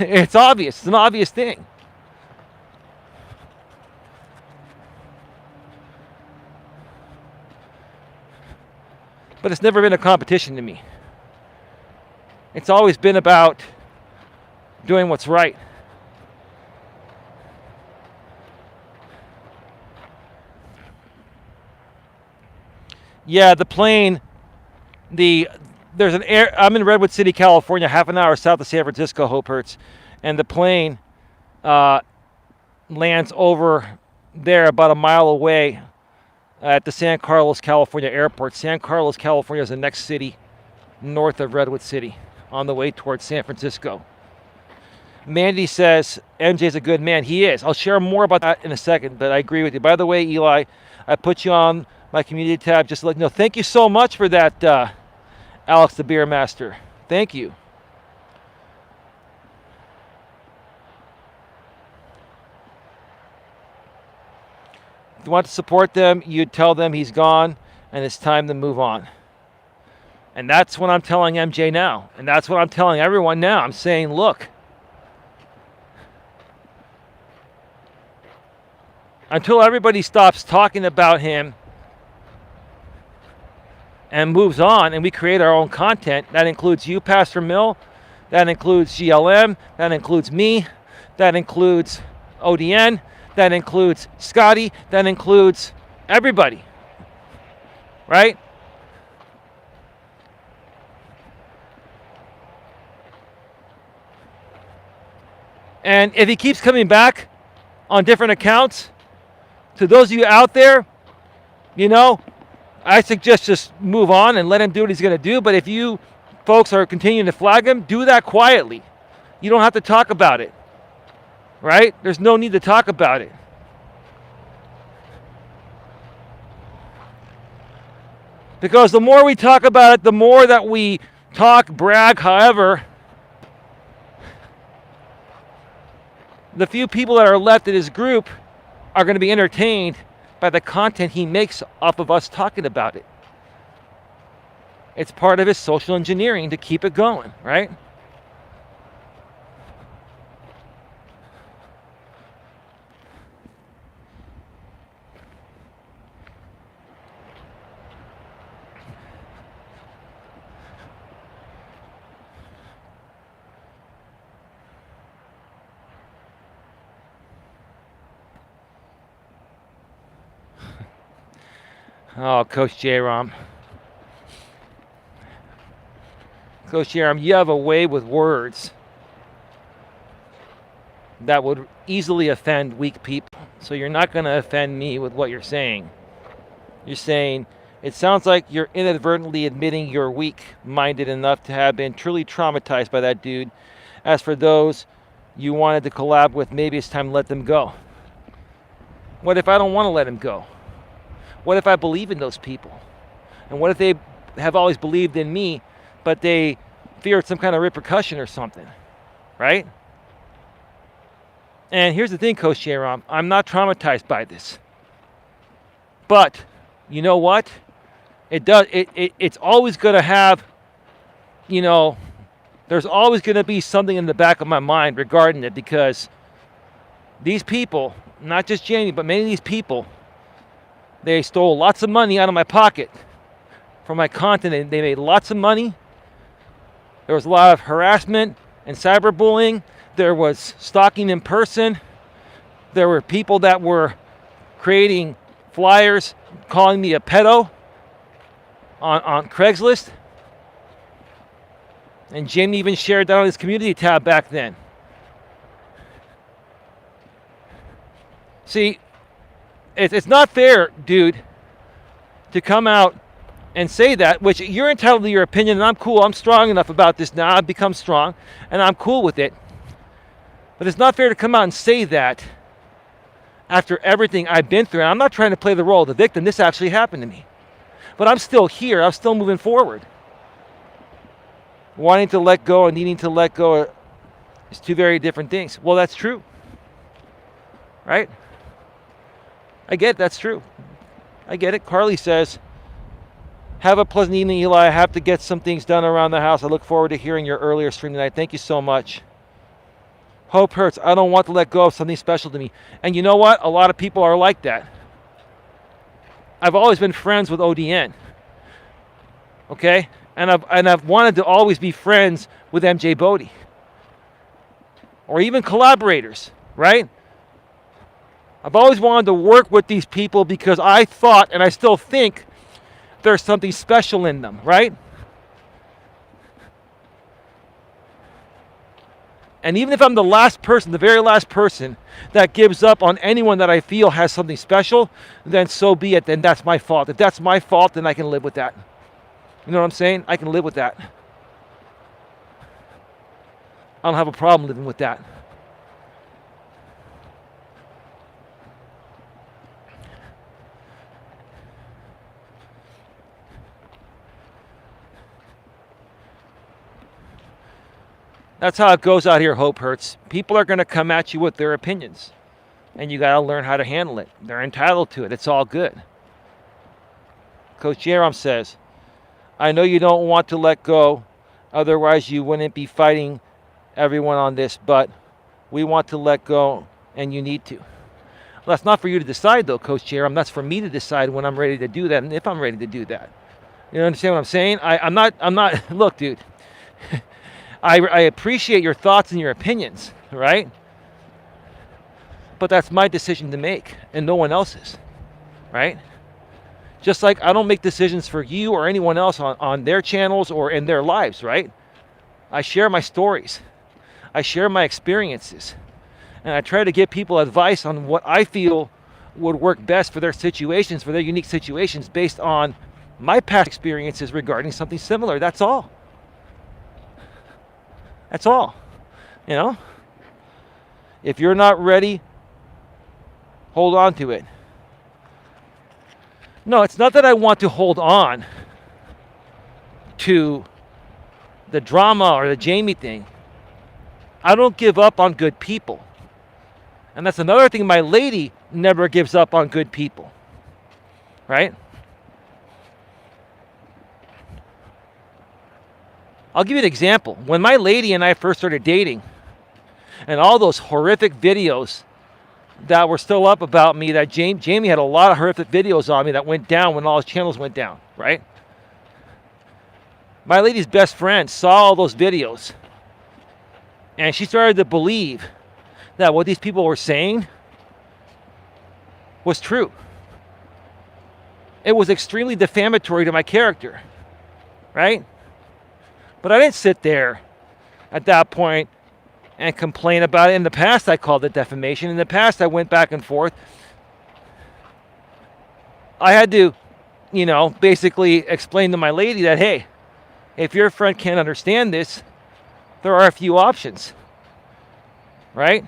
it's obvious. It's an obvious thing. But it's never been a competition to me. It's always been about doing what's right. Yeah, the plane, there's an air, I'm in Redwood City, California, half an hour south of San Francisco, Hope Hurts, and the plane lands over there about a mile away at the San Carlos, California airport. San Carlos, California is the next city north of Redwood City on the way towards San Francisco. Mandy says, MJ's a good man. He is. I'll share more about that in a second, but I agree with you. By the way, Eli, I put you on my community tab just to let you know. Thank you so much for that, Alex the Beer Master. Thank you. If you want to support them, you tell them he's gone and it's time to move on. And that's what I'm telling MJ now. And that's what I'm telling everyone now. I'm saying, look, until everybody stops talking about him and moves on and we create our own content, that includes you, Pastor Mill, that includes GLM, that includes me, that includes ODN, that includes Scotty, that includes everybody, right? And if he keeps coming back on different accounts, to those of you out there, you know, I suggest just move on and let him do what he's going to do. But if you folks are continuing to flag him, do that quietly. You don't have to talk about it, right? There's no need to talk about it. Because the more we talk about it, the more that we talk, brag, however, the few people that are left in his group are going to be entertained by the content he makes off of us talking about it. It's part of his social engineering to keep it going, right? Oh, Coach J-Rom. Coach J-Rom, you have a way with words that would easily offend weak people. So you're not going to offend me with what you're saying. You're saying, it sounds like you're inadvertently admitting you're weak-minded enough to have been truly traumatized by that dude. As for those you wanted to collab with, maybe it's time to let them go. What if I don't want to let him go? What if I believe in those people? And what if they have always believed in me, but they feared some kind of repercussion or something, right? And here's the thing, Coach J-Rom, I'm not traumatized by this. But you know what? It's always going to have, you know, there's always going to be something in the back of my mind regarding it, because these people, not just Jamie, but many of these people, they stole lots of money out of my pocket from my content. They made lots of money. There was a lot of harassment and cyberbullying. There was stalking in person. There were people that were creating flyers calling me a pedo on Craigslist. And Jamie even shared that on his community tab back then. See, it's not fair, dude, to come out and say that, which you're entitled to your opinion, and I'm cool. I'm strong enough about this now. I've become strong, and I'm cool with it. But it's not fair to come out and say that after everything I've been through. And I'm not trying to play the role of the victim. This actually happened to me. But I'm still here. I'm still moving forward. Wanting to let go and needing to let go is two very different things. Well, that's true. Right? I get it, that's true. I get it. Carly says, have a pleasant evening, Eli. I have to get some things done around the house. I look forward to hearing your earlier stream tonight. Thank you so much. Hope hurts. I don't want to let go of something special to me. And you know what? A lot of people are like that. I've always been friends with ODN. Okay? And I've wanted to always be friends with MJ Bodie. Or even collaborators, right? I've always wanted to work with these people because I thought, and I still think, there's something special in them, right? And even if I'm the last person, the very last person that gives up on anyone that I feel has something special, then so be it. Then that's my fault. If that's my fault, then I can live with that. You know what I'm saying? I can live with that. I don't have a problem living with that. That's how it goes out here, Hope Hurts. People are going to come at you with their opinions, and you got to learn how to handle it. They're entitled to it. It's all good. Coach Jerem says, I know you don't want to let go, otherwise you wouldn't be fighting everyone on this, but we want to let go, and you need to. Well, that's not for you to decide, though, Coach Jerem. That's for me to decide when I'm ready to do that and if I'm ready to do that. You understand what I'm saying? I'm not, look, dude. I appreciate your thoughts and your opinions, right? But that's my decision to make and no one else's, right? Just like I don't make decisions for you or anyone else on their channels or in their lives, right? I share my stories. I share my experiences. And I try to give people advice on what I feel would work best for their situations, for their unique situations based on my past experiences regarding something similar. That's all. That's all, you know? If you're not ready, hold on to it. No, it's not that I want to hold on to the drama or the Jamie thing. I don't give up on good people. And that's another thing, my lady never gives up on good people, right? I'll give you an example. When my lady and I first started dating, and all those horrific videos that were still up about me, that Jamie had a lot of horrific videos on me that went down when all his channels went down, right? My lady's best friend saw all those videos, and she started to believe that what these people were saying was true. It was extremely defamatory to my character, right? But I didn't sit there at that point and complain about it. In the past, I called it defamation. In the past, I went back and forth. I had to, basically explain to my lady that, hey, if your friend can't understand this, there are a few options, right?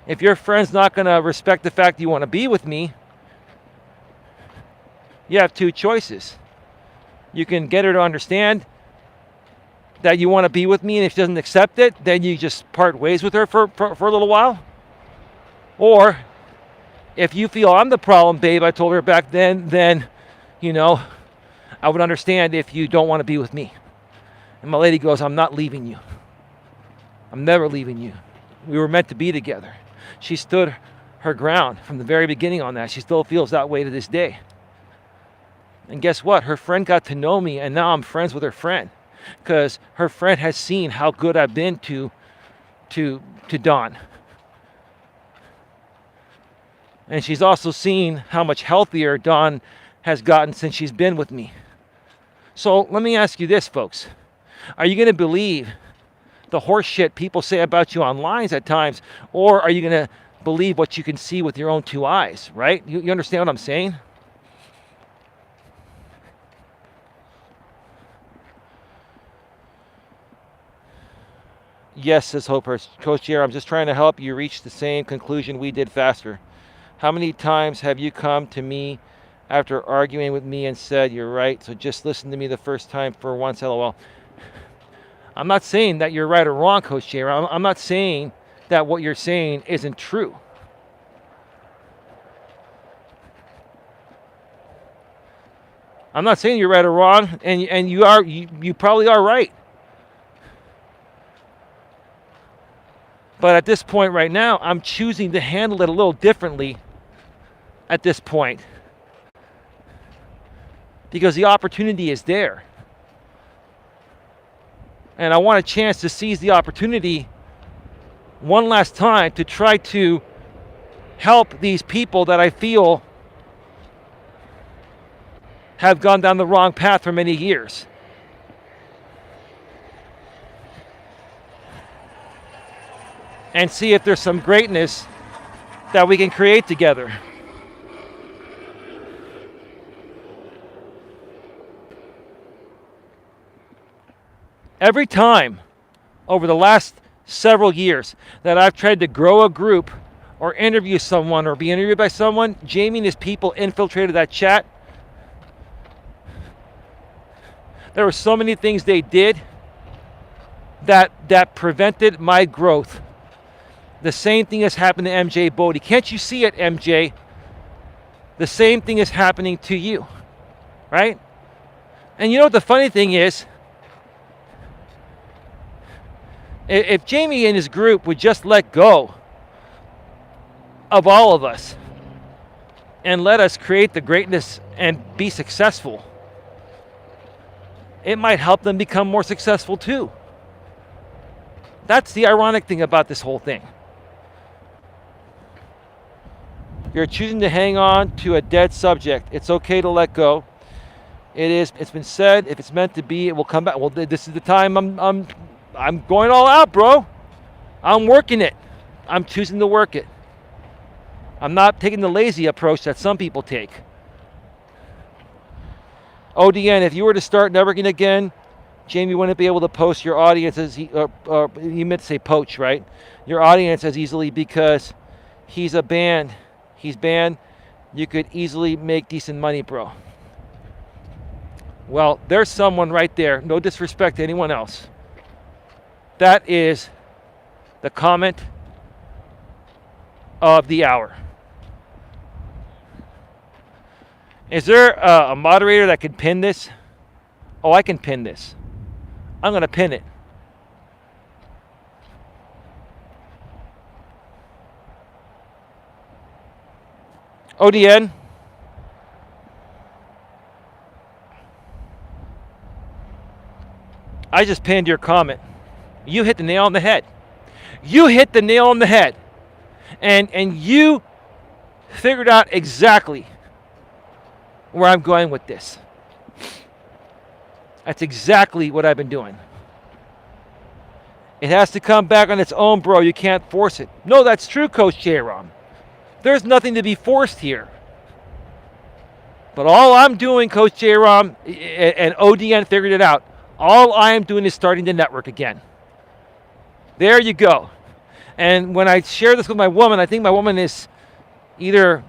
If your friend's not going to respect the fact you want to be with me, you have two choices. You can get her to understand that you want to be with me, and if she doesn't accept it, then you just part ways with her for a little while. Or if you feel I'm the problem, babe, I told her back then, I would understand if you don't want to be with me. And my lady goes, I'm not leaving you. I'm never leaving you. We were meant to be together. She stood her ground from the very beginning on that. She still feels that way to this day. And guess what? Her friend got to know me, and now I'm friends with her friend. Because her friend has seen how good I've been to Dawn. And she's also seen how much healthier Dawn has gotten since she's been with me. So let me ask you this, folks. Are you going to believe the horse shit people say about you online at times, or are you going to believe what you can see with your own two eyes, right? You understand what I'm saying? Yes, says Hoper. Coach here, I'm just trying to help you reach the same conclusion we did faster. How many times have you come to me after arguing with me and said, you're right, so just listen to me the first time for once, LOL. I'm not saying that you're right or wrong, Coach J. I'm not saying that what you're saying isn't true. I'm not saying you're right or wrong, and you probably are right. But at this point right now, I'm choosing to handle it a little differently at this point. Because the opportunity is there. And I want a chance to seize the opportunity one last time to try to help these people that I feel have gone down the wrong path for many years. and see if there's some greatness that we can create together. Every time over the last several years that I've tried to grow a group or interview someone or be interviewed by someone, Jamie and his people infiltrated that chat. There were so many things they did that prevented my growth. The same thing has happened to MJ Bodie. Can't you see it, MJ? The same thing is happening to you, right? And you know what the funny thing is? If Jamie and his group would just let go of all of us and let us create the greatness and be successful, it might help them become more successful too. That's the ironic thing about this whole thing. You're choosing to hang on to a dead subject. It's okay to let go. It's been said, if it's meant to be, it will come back. Well, this is the time I'm going all out, bro. I'm working it. I'm choosing to work it. I'm not taking the lazy approach that some people take. ODN, if you were to start networking again, Jamie wouldn't be able to post your audience as he meant to say poach, right? Your audience as easily because he's a band. He's banned. You could easily make decent money, bro. Well, there's someone right there. No disrespect to anyone else. That is the comment of the hour. Is there a moderator that can pin this? Oh, I can pin this. I'm going to pin it. ODN. I just pinned your comment. You hit the nail on the head. You hit the nail on the head. And you figured out exactly where I'm going with this. That's exactly what I've been doing. It has to come back on its own, bro. You can't force it. No, that's true, Coach J-Rom. There's nothing to be forced here. But all I'm doing, Coach J-Rom, and ODN figured it out, all I am doing is starting to network again. There you go. And when I share this with my woman, I think my woman is either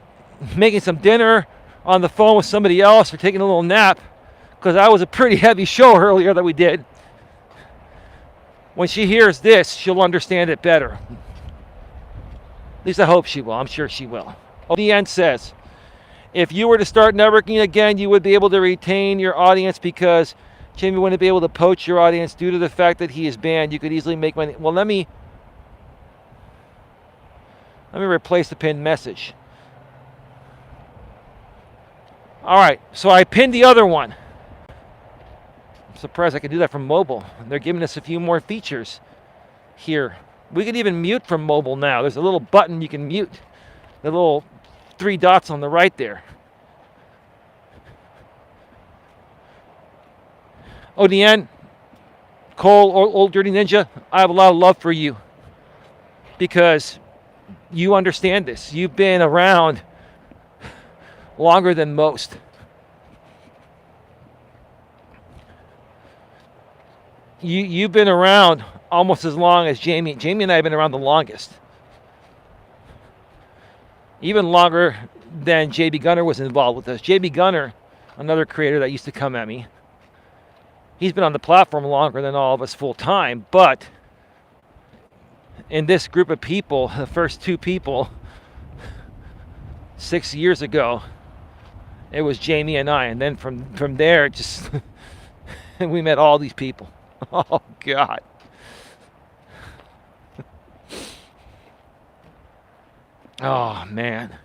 making some dinner on the phone with somebody else or taking a little nap, because that was a pretty heavy show earlier that we did. When she hears this, she'll understand it better. At least I hope she will. I'm sure she will. ODN says, if you were to start networking again, you would be able to retain your audience because Jamie wouldn't be able to poach your audience due to the fact that he is banned. You could easily make money. Well, let me replace the pinned message. All right, so I pinned the other one. I'm surprised I could do that from mobile. They're giving us a few more features here. We can even mute from mobile now. There's a little button you can mute. The little 3 dots on the right there. ODN, Cole, Old Dirty Ninja, I have a lot of love for you because you understand this. You've been around longer than most. You've been around almost as long as Jamie. Jamie and I have been around the longest. Even longer than JB Gunner was involved with us. JB Gunner, another creator that used to come at me, he's been on the platform longer than all of us full time, but in this group of people, the first 2 people, 6 years ago, it was Jamie and I, and then from there, just we met all these people. Oh God. Oh man.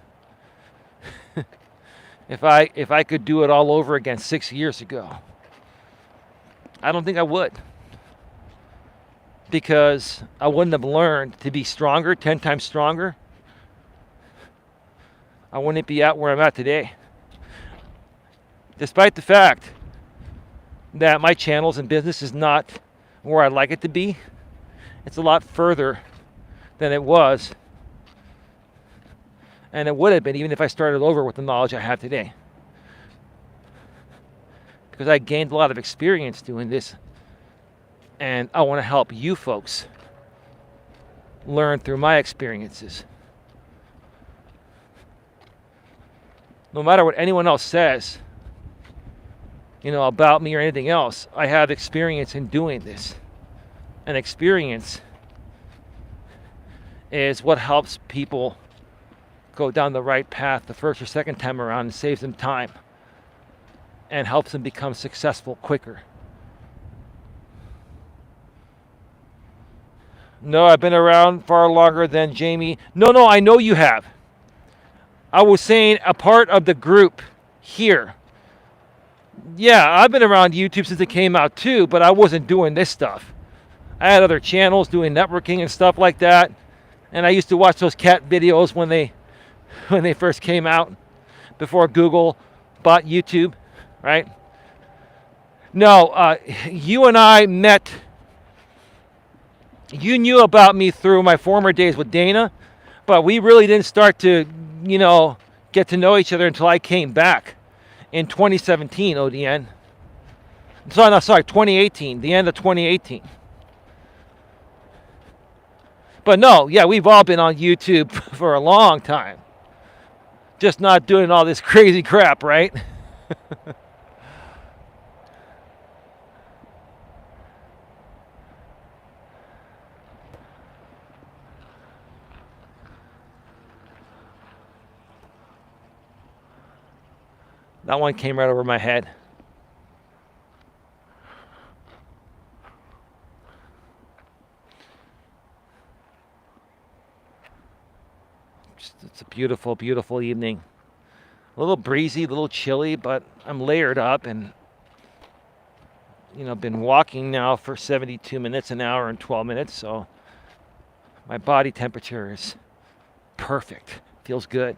If I could do it all over again 6 years ago, I don't think I would. Because I wouldn't have learned to be stronger, 10 times stronger. I wouldn't be at where I'm at today. Despite the fact that my channels and business is not where I'd like it to be, it's a lot further than it was. And it would have been even if I started over with the knowledge I have today. Because I gained a lot of experience doing this. And I want to help you folks learn through my experiences. No matter what anyone else says, about me or anything else, I have experience in doing this. And experience is what helps people go down the right path the first or second time around and saves them time and helps them become successful quicker. No, I've been around far longer than Jamie. No, I know you have. I was saying a part of the group here. Yeah, I've been around YouTube since it came out too, but I wasn't doing this stuff. I had other channels doing networking and stuff like that. And I used to watch those cat videos when they first came out, before Google bought YouTube, right? No, you and I met. You knew about me through my former days with Dana, but we really didn't start to, get to know each other until I came back in 2017, ODN. Sorry, 2018, the end of 2018. But no, yeah, we've all been on YouTube for a long time. Just not doing all this crazy crap, right? That one came right over my head. It's a beautiful, beautiful evening. A little breezy, a little chilly, but I'm layered up and, been walking now for 72 minutes, an hour and 12 minutes. So my body temperature is perfect. Feels good.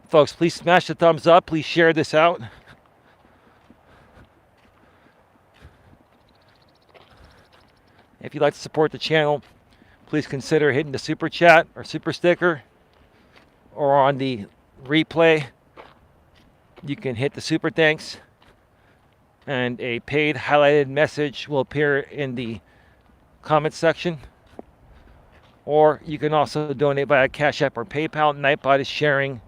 Folks, please smash the thumbs up. Please share this out. If you'd like to support the channel, please consider hitting the super chat or super sticker, or on the replay, you can hit the super thanks, and a paid highlighted message will appear in the comment section. Or you can also donate via Cash App or PayPal. Nightbot is sharing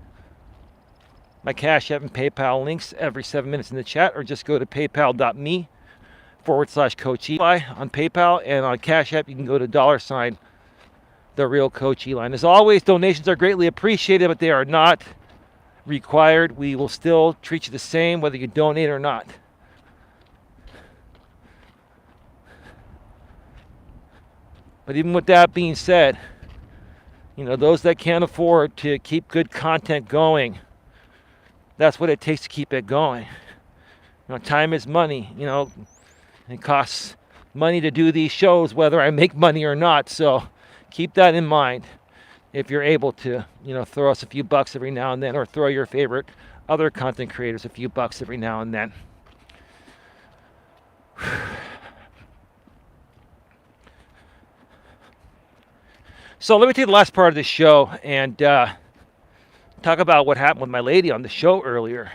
my Cash App and PayPal links every 7 minutes in the chat, or just go to paypal.me/Coach Eli on PayPal, and on Cash App you can go to $ the real Coach Eli. And as always, donations are greatly appreciated, but they are not required. We will still treat you the same whether you donate or not. But even with that being said, those that can't afford to keep good content going, that's what it takes to keep it going. Time is money. It costs money to do these shows, whether I make money or not. So keep that in mind if you're able to, throw us a few bucks every now and then, or throw your favorite other content creators a few bucks every now and then. So let me take the last part of this show and talk about what happened with my lady on the show earlier.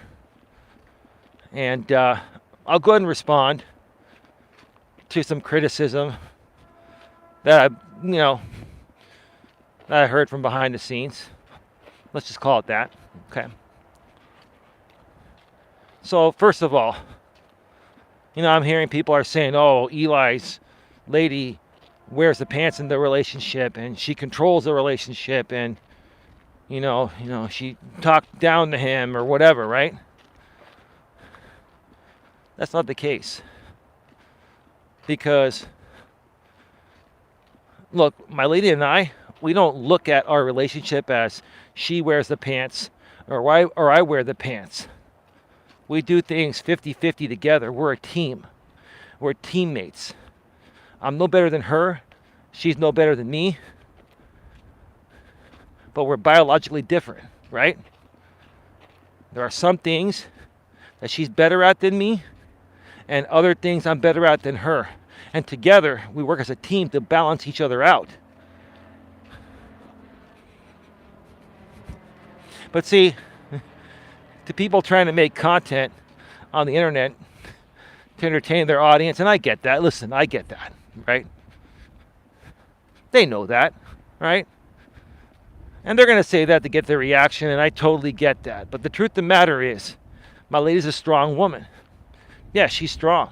And I'll go ahead and respond to some criticism that I heard from behind the scenes. Let's just call it that. Okay. So first of all, I'm hearing people are saying, "Oh, Eli's lady wears the pants in the relationship, and she controls the relationship, and she talked down to him or whatever," right? That's not the case. Because, look, my lady and I, we don't look at our relationship as she wears the pants or I wear the pants. We do things 50-50 together. We're a team. We're teammates. I'm no better than her. She's no better than me. But we're biologically different, right? There are some things that she's better at than me, and other things I'm better at than her. And together, we work as a team to balance each other out. But see, to people trying to make content on the internet to entertain their audience, and I get that. Listen, I get that, right? They know that, right? And they're going to say that to get their reaction, and I totally get that. But the truth of the matter is, my lady's a strong woman. Yeah, she's strong.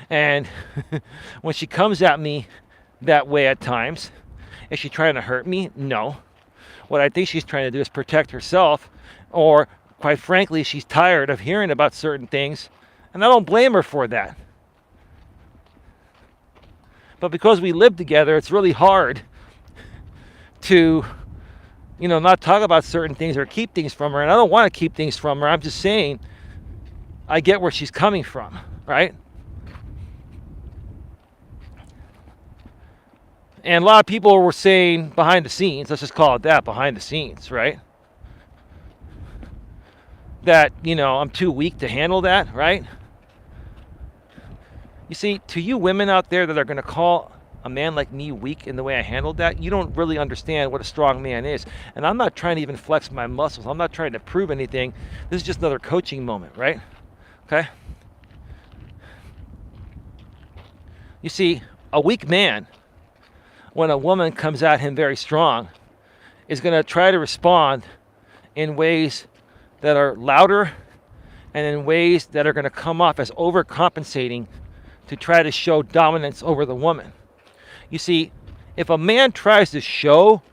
And when she comes at me that way at times, is she trying to hurt me? No. What I think she's trying to do is protect herself, or quite frankly, she's tired of hearing about certain things, and I don't blame her for that. But because we live together, it's really hard to, not talk about certain things or keep things from her. And I don't want to keep things from her. I'm just saying I get where she's coming from, right? And a lot of people were saying behind the scenes, let's just call it that, behind the scenes, right? That, I'm too weak to handle that, right? You see, to you women out there that are going to call a man like me weak in the way I handled that, you don't really understand what a strong man is. And I'm not trying to even flex my muscles. I'm not trying to prove anything. This is just another coaching moment, right? Okay? You see, a weak man, when a woman comes at him very strong, is going to try to respond in ways that are louder and in ways that are going to come off as overcompensating to try to show dominance over the woman. You see, if a man tries to show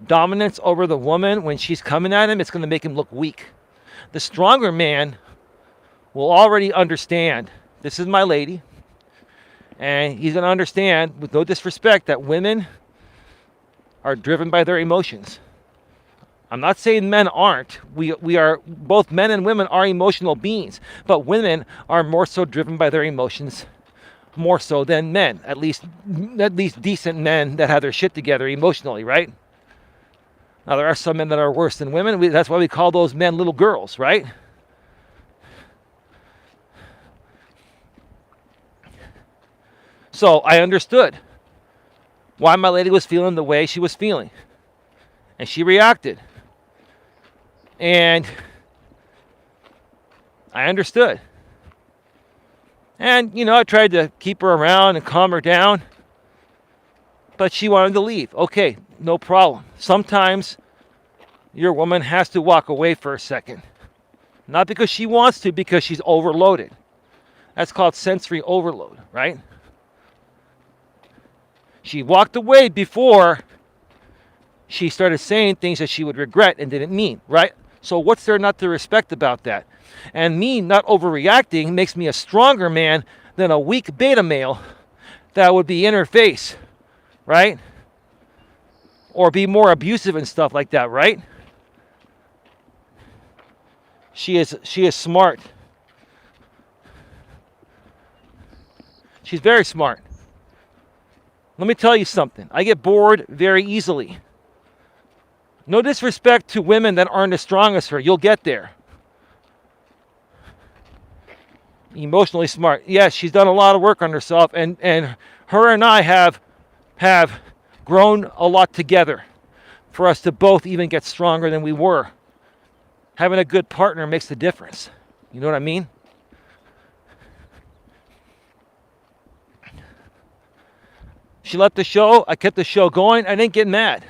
dominance over the woman when she's coming at him, it's going to make him look weak. The stronger man will already understand, this is my lady, and he's going to understand, with no disrespect, that women are driven by their emotions. I'm not saying men aren't. We are, both men and women are emotional beings, but women are more so driven by their emotions, more so than men, at least decent men that have their shit together emotionally, right? Now, there are some men that are worse than women. That's why we call those men little girls, right? So I understood why my lady was feeling the way she was feeling. And she reacted. And I understood. And, I tried to keep her around and calm her down. But she wanted to leave. Okay, no problem. Sometimes your woman has to walk away for a second. Not because she wants to, because she's overloaded. That's called sensory overload, right? She walked away before she started saying things that she would regret and didn't mean, right? So what's there not to respect about that? And me not overreacting makes me a stronger man than a weak beta male that would be in her face, right? Or be more abusive and stuff like that, right? She is smart. She's very smart. Let me tell you something. I get bored very easily. No disrespect to women that aren't as strong as her. You'll get there. Emotionally smart. Yes, she's done a lot of work on herself, and her and I have grown a lot together for us to both even get stronger than we were. Having a good partner makes the difference. You know what I mean? She left the show. I kept the show going. I didn't get mad.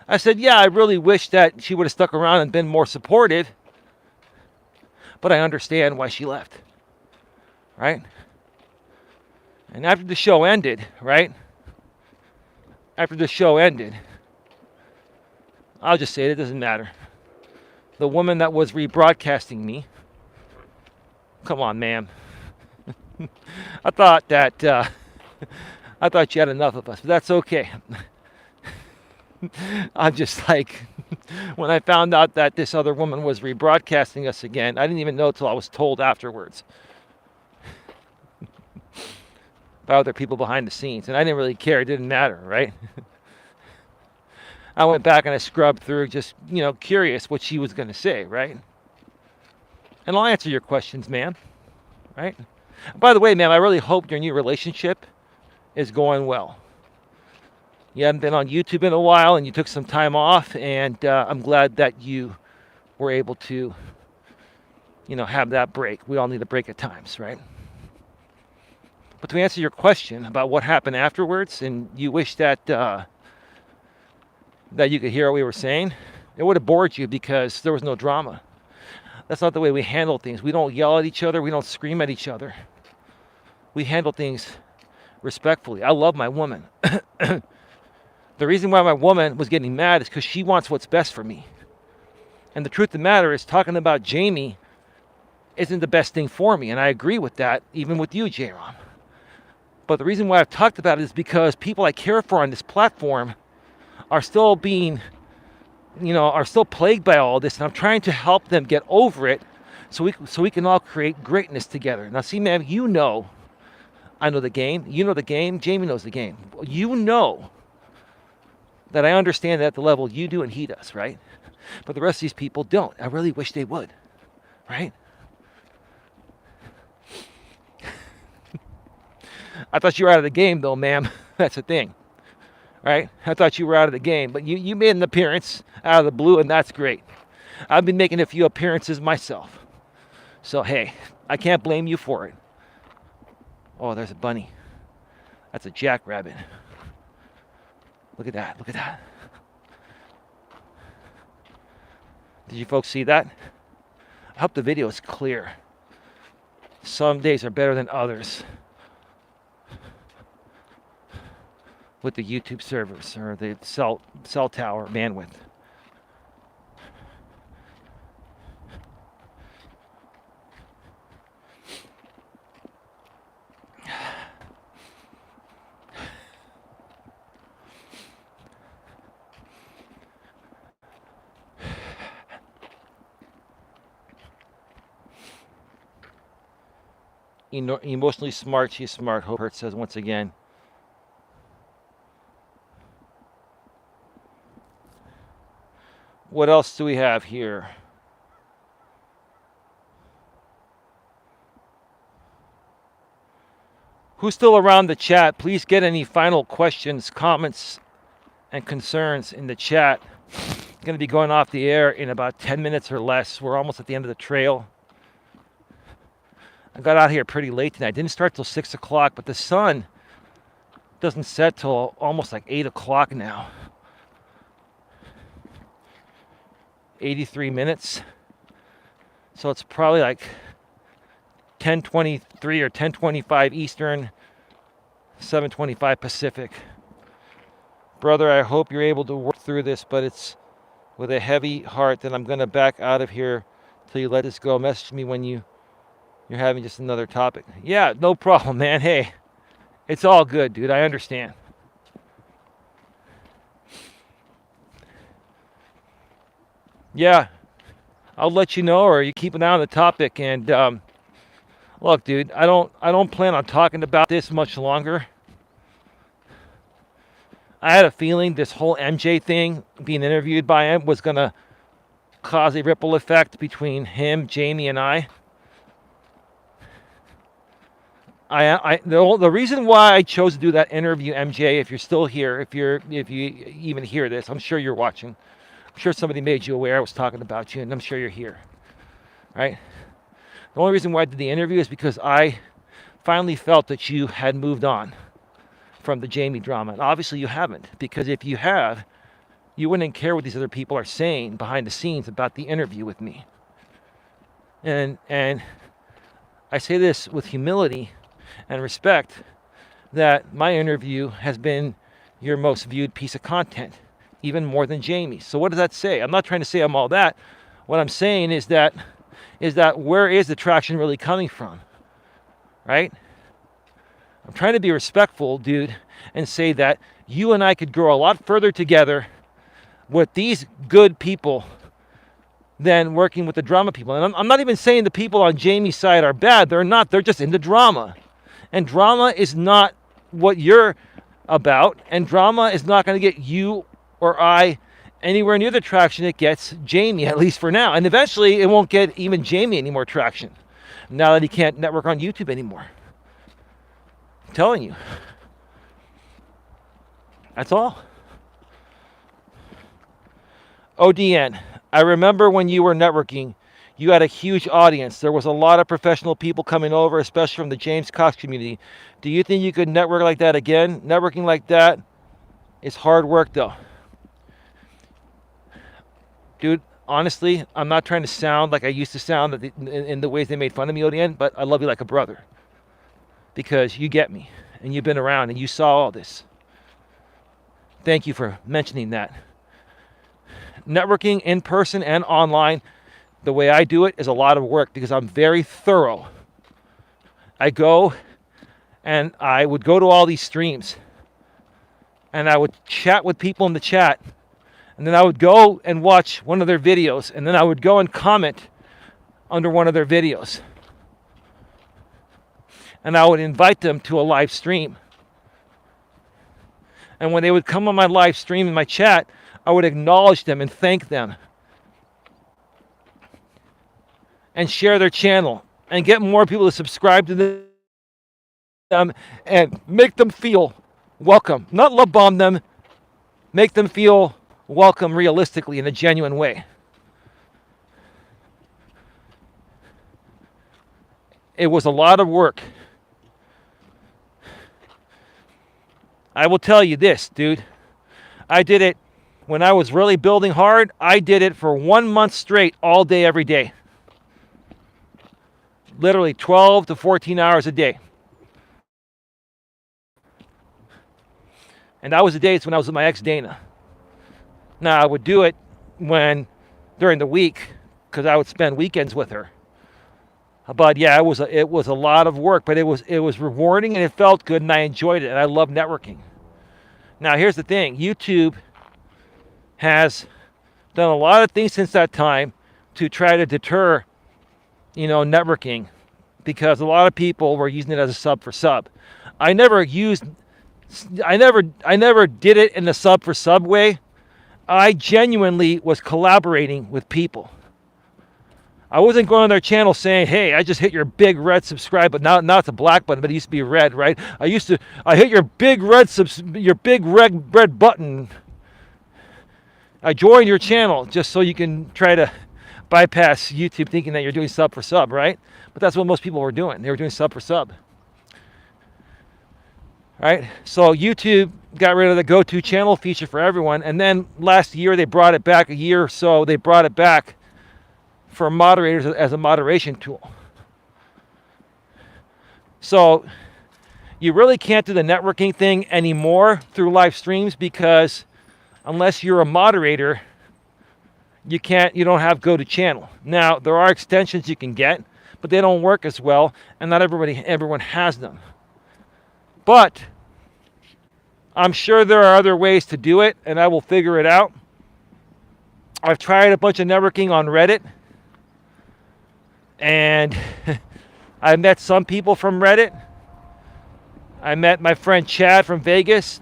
I said, yeah, I really wish that she would have stuck around and been more supportive. But I understand why she left. Right? And after the show ended, right? After the show ended, I'll just say it doesn't matter. The woman that was rebroadcasting me, come on, ma'am. I thought you had enough of us, but that's okay. I'm just like, when I found out that this other woman was rebroadcasting us again, I didn't even know until I was told afterwards by other people behind the scenes, and I didn't really care. It didn't matter, right? I went back and I scrubbed through, just curious what she was going to say, right? And I'll answer your questions, ma'am. Right? By the way, ma'am, I really hope your new relationship is going well. You haven't been on YouTube in a while, and you took some time off, and I'm glad that you were able to, have that break. We all need a break at times, right? But to answer your question about what happened afterwards, and you wish that that you could hear what we were saying, it would have bored you because there was no drama. That's not the way we handle things. We don't yell at each other. We don't scream at each other. We handle things respectfully. I love my woman. The reason why my woman was getting mad is because she wants what's best for me. And the truth of the matter is, talking about Jamie isn't the best thing for me. And I agree with that, even with you, J-Ron. But the reason why I've talked about it is because people I care for on this platform are still are still plagued by all this. And I'm trying to help them get over it so we can all create greatness together. Now, see, man, I know the game. You know the game. Jamie knows the game. You know that I understand that at the level you do and he does, right? But the rest of these people don't. I really wish they would, right? I thought you were out of the game, though, ma'am. That's the thing, right? I thought you were out of the game, but you made an appearance out of the blue, and that's great. I've been making a few appearances myself. So, hey, I can't blame you for it. Oh, there's a bunny. That's a jackrabbit. Look at that. Look at that. Did you folks see that? I hope the video is clear. Some days are better than others with the YouTube servers or the cell tower bandwidth. Emotionally smart, she's smart. Hope Hurt says once again. What else do we have here? Who's still around the chat? Please get any final questions, comments, and concerns in the chat. I'm going to be going off the air in about 10 minutes or less. We're almost at the end of the trail. I got out here pretty late tonight. Didn't start till 6 o'clock, but the sun doesn't set till almost like 8 o'clock now. 83 minutes. So it's probably like 10:23 or 10:25 Eastern, 7:25 Pacific. Brother, I hope you're able to work through this, but it's with a heavy heart that I'm going to back out of here till you let this go. Message me when you're having just another topic. Yeah, no problem, man. Hey, it's all good, dude. I understand. Yeah, I'll let you know, or you keep an eye on the topic. And look, dude, I don't plan on talking about this much longer. I had a feeling this whole MJ thing, being interviewed by him, was gonna cause a ripple effect between him, Jamie, and I. The reason why I chose to do that interview, MJ, if you're still here, if you even hear this, I'm sure you're watching. I'm sure somebody made you aware I was talking about you, and I'm sure you're here, right? The only reason why I did the interview is because I finally felt that you had moved on from the Jamie drama, and obviously you haven't, because if you have, you wouldn't care what these other people are saying behind the scenes about the interview with me. And I say this with humility and respect, that my interview has been your most viewed piece of content, even more than Jamie's. So what does that say? I'm not trying to say I'm all that. What I'm saying is that where is the traction really coming from, right? I'm trying to be respectful, dude, and say that you and I could grow a lot further together with these good people than working with the drama people. And I'm not even saying the people on Jamie's side are bad. They're not. They're just into drama. And drama is not what you're about. And drama is not going to get you or I anywhere near the traction it gets Jamie, at least for now. And eventually it won't get even Jamie any more traction now that he can't network on YouTube anymore. I'm telling you. That's all. ODN, I remember when you were networking, you had a huge audience. There was a lot of professional people coming over, especially from the James Cox community. Do you think you could network like that again? Networking like that is hard work, though. Dude, honestly, I'm not trying to sound like I used to sound in the ways they made fun of me, ODN, but I love you like a brother. Because you get me, and you've been around, and you saw all this. Thank you for mentioning that. Networking in person and online, the way I do it is a lot of work because I'm very thorough. I go and I would go to all these streams and I would chat with people in the chat, and then I would go and watch one of their videos, and then I would go and comment under one of their videos, and I would invite them to a live stream. And when they would come on my live stream in my chat, I would acknowledge them and thank them and share their channel and get more people to subscribe to them and make them feel welcome. Not love bomb them, make them feel welcome realistically in a genuine way. It was a lot of work. I will tell you this, dude. I did it when I was really building hard. I did it for 1 month straight, all day, every day. Literally 12 to 14 hours a day. And that was the days when I was with my ex, Dana. Now, I would do it during the week, because I would spend weekends with her. But yeah, it was a lot of work, but it was rewarding and it felt good and I enjoyed it and I love networking. Now here's the thing, YouTube has done a lot of things since that time to try to deter, networking, because a lot of people were using it as a sub for sub. I never did it in the sub for sub way. I genuinely was collaborating with people. I wasn't going on their channel saying, hey, I just hit your big red subscribe, but now it's a black button, but it used to be red, right? I hit your big red button. I joined your channel just so you can try to bypass YouTube thinking that you're doing sub for sub, right? But that's what most people were doing. They were doing sub for sub. Right? So YouTube got rid of the go-to channel feature for everyone. And then last year, they brought it back, a year or so, they brought it back for moderators as a moderation tool. So you really can't do the networking thing anymore through live streams, because unless you're a moderator, you don't have go to channel. Now, there are extensions you can get, but they don't work as well, and not everyone has them. But I'm sure there are other ways to do it, and I will figure it out. I've tried a bunch of networking on Reddit, and I met some people from Reddit. I met my friend Chad from Vegas.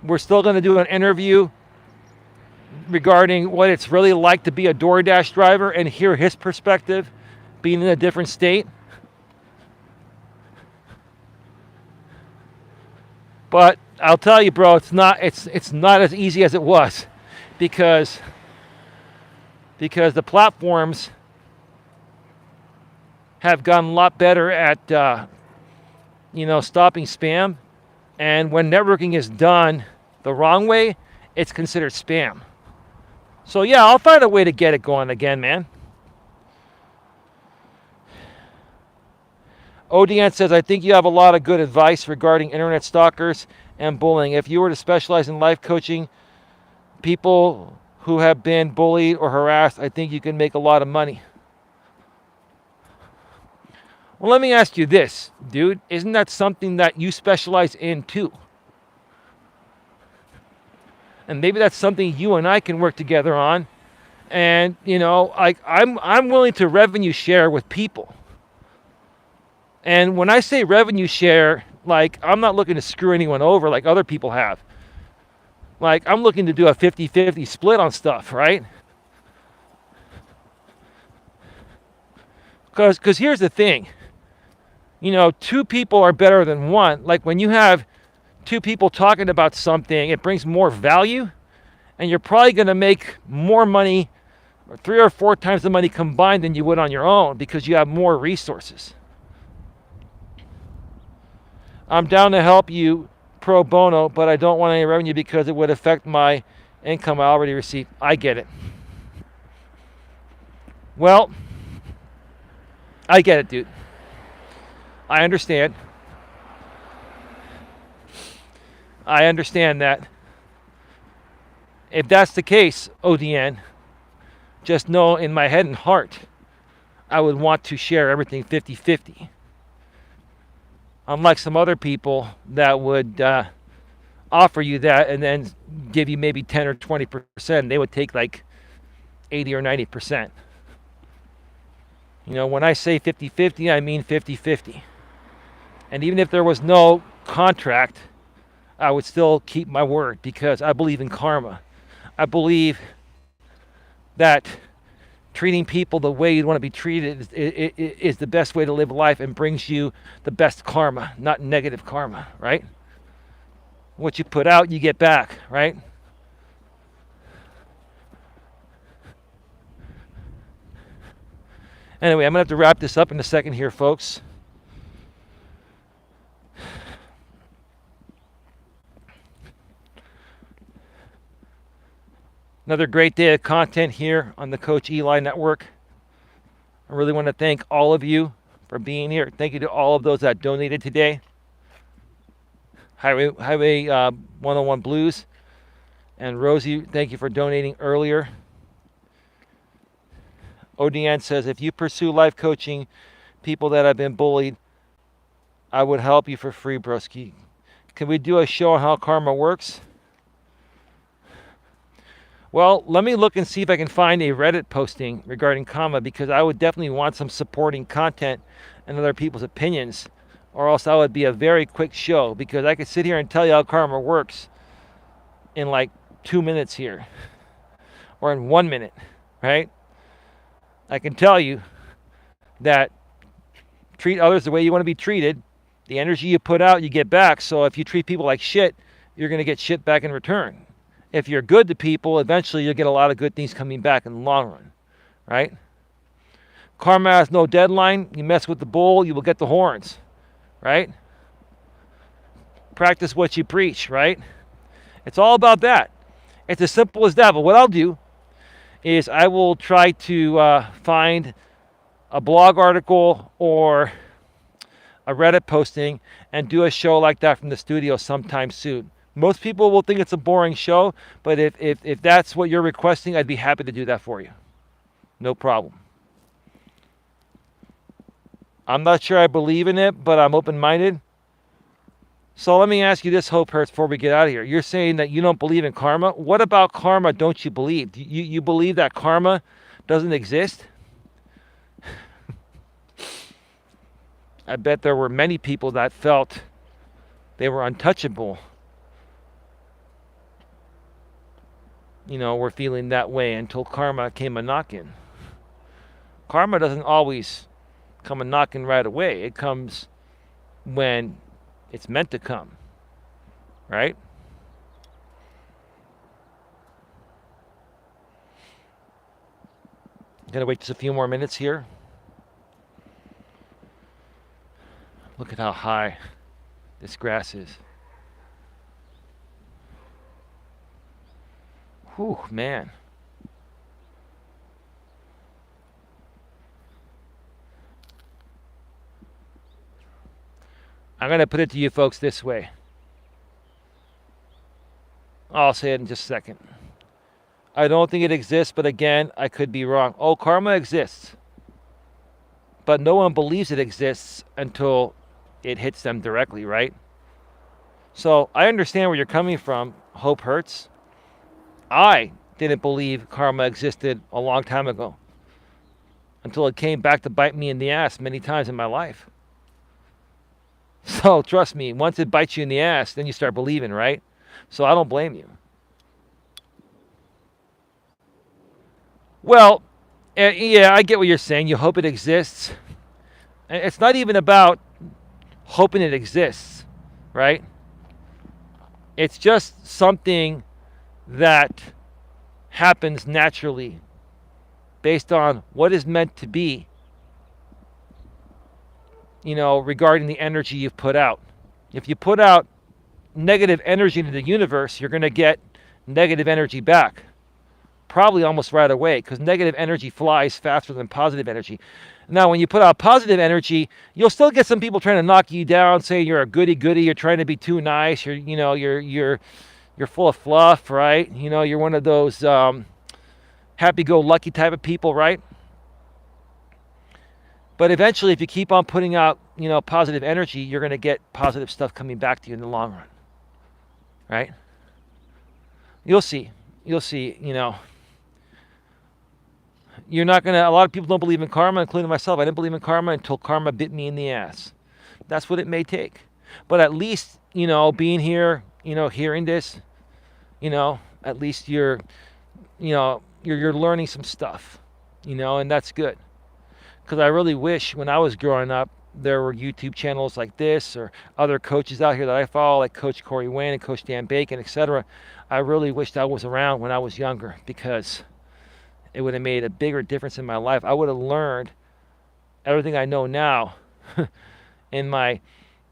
We're still going to do an interview regarding what it's really like to be a DoorDash driver and hear his perspective being in a different state. But I'll tell you, bro, it's not as easy as it was, because the platforms have gotten a lot better at stopping spam, and when networking is done the wrong way, it's considered spam. So yeah, I'll find a way to get it going again, man. ODN says, I think you have a lot of good advice regarding internet stalkers and bullying. If you were to specialize in life coaching people who have been bullied or harassed, I think you can make a lot of money. Well, let me ask you this, dude. Isn't that something that you specialize in too? And maybe that's something you and I can work together on. And, I'm willing to revenue share with people. And when I say revenue share, I'm not looking to screw anyone over like other people have. Like, I'm looking to do a 50-50 split on stuff, right? Because here's the thing. Two people are better than one. Like, when you have two people talking about something, it brings more value, and you're probably going to make more money, or 3 or 4 times the money combined than you would on your own, because you have more resources. I'm down to help you pro bono, but I don't want any revenue because it would affect my income I already receive. I get it. Well, I get it, dude. I understand. I understand that. If that's the case, ODN, just know in my head and heart, I would want to share everything 50-50. Unlike some other people that would offer you that and then give you maybe 10 or 20%, they would take like 80 or 90%. When I say 50-50, I mean 50-50. And even if there was no contract, I would still keep my word because I believe in karma. I believe that treating people the way you'd want to be treated is the best way to live life and brings you the best karma, not negative karma, right? What you put out, you get back, right? Anyway, I'm going to have to wrap this up in a second here, folks. Another great day of content here on the Coach Eli Network. I really want to thank all of you for being here. Thank you to all of those that donated today. Highway 101 Blues and Rosie, thank you for donating earlier. ODN says, if you pursue life coaching people that have been bullied, I would help you for free, broski. Can we do a show on how karma works? Well, let me look and see if I can find a Reddit posting regarding karma, because I would definitely want some supporting content and other people's opinions, or else that would be a very quick show, because I could sit here and tell you how karma works in like 2 minutes here, or in 1 minute, right? I can tell you that treat others the way you want to be treated. The energy you put out, you get back. So if you treat people like shit, you're going to get shit back in return. If you're good to people, eventually you'll get a lot of good things coming back in the long run, right? Karma has no deadline. You mess with the bull, you will get the horns, right? Practice what you preach, right? It's all about that. It's as simple as that. But what I'll do is I will try to find a blog article or a Reddit posting and do a show like that from the studio sometime soon. Most people will think it's a boring show, but if that's what you're requesting, I'd be happy to do that for you. No problem. I'm not sure I believe in it, but I'm open-minded. So let me ask you this, Hope Hurts, before we get out of here. You're saying that you don't believe in karma. What about karma don't you believe? You believe that karma doesn't exist? I bet there were many people that felt they were untouchable. Were feeling that way until karma came a-knocking. Karma doesn't always come a-knocking right away. It comes when it's meant to come, right? Gonna wait just a few more minutes here. Look at how high this grass is. Whew, man. I'm going to put it to you folks this way. I'll say it in just a second. I don't think it exists, but again, I could be wrong. Oh, karma exists. But no one believes it exists until it hits them directly, right? So I understand where you're coming from. Hope Hurts. I didn't believe karma existed a long time ago until it came back to bite me in the ass many times in my life. So trust me, once it bites you in the ass, then you start believing, right? So I don't blame you. Well, yeah, I get what you're saying. You hope it exists. It's not even about hoping it exists, right? It's just something that happens naturally based on what is meant to be, regarding the energy you've put out. If you put out negative energy into the universe, you're going to get negative energy back. Probably almost right away, because negative energy flies faster than positive energy. Now, when you put out positive energy, you'll still get some people trying to knock you down, saying you're a goody-goody, you're trying to be too nice, you're full of fluff, right? You're one of those happy-go-lucky type of people, right? But eventually, if you keep on putting out, positive energy, you're going to get positive stuff coming back to you in the long run, right? You'll see. You're not going to, a lot of people don't believe in karma, including myself. I didn't believe in karma until karma bit me in the ass. That's what it may take. But at least, being here, hearing this, at least you're learning some stuff, and that's good. Because I really wish when I was growing up, there were YouTube channels like this or other coaches out here that I follow, like Coach Corey Wayne and Coach Dan Bacon, etc. I really wished I was around when I was younger, because it would have made a bigger difference in my life. I would have learned everything I know now in my,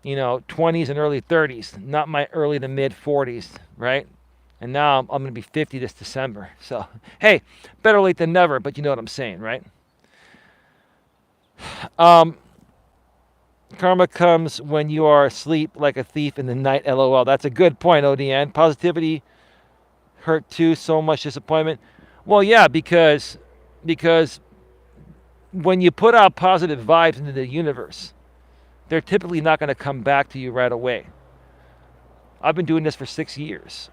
20s and early 30s, not my early to mid 40s, right? And now I'm going to be 50 this December. So, hey, better late than never, but you know what I'm saying, right? Karma comes when you are asleep like a thief in the night, LOL. That's a good point, ODN. Positivity hurt too, so much disappointment. Well, yeah, because when you put out positive vibes into the universe, they're typically not going to come back to you right away. I've been doing this for 6 years.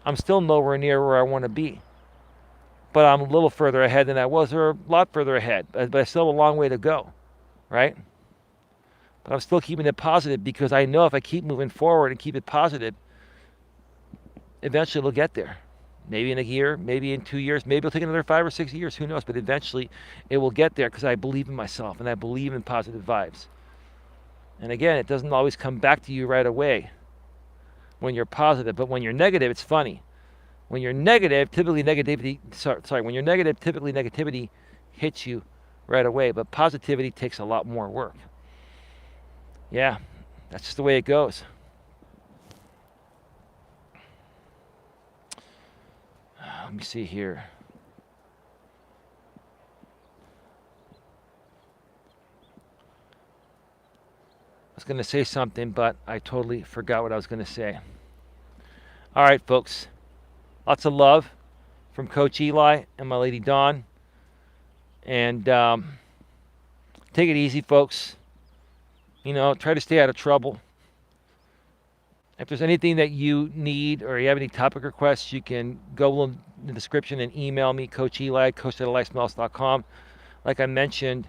I'm still nowhere near where I want to be. But I'm a little further ahead than I was, or a lot further ahead. But I still have a long way to go, right? But I'm still keeping it positive, because I know if I keep moving forward and keep it positive, eventually it'll get there. Maybe in a year, maybe in 2 years, maybe it'll take another 5 or 6 years, who knows? But eventually it will get there, because I believe in myself and I believe in positive vibes. And again, it doesn't always come back to you right away when you're positive. But when you're negative, it's funny. When you're negative, typically negativity hits you right away. But positivity takes a lot more work. Yeah, that's just the way it goes. Let me see here. I was going to say something, but I totally forgot what I was going to say. All right, folks. Lots of love from Coach Eli and my lady Dawn. And take it easy, folks. Try to stay out of trouble. If there's anything that you need, or you have any topic requests, you can go in the description and email me, Coach Eli, coach@eliasmelas.com. Like I mentioned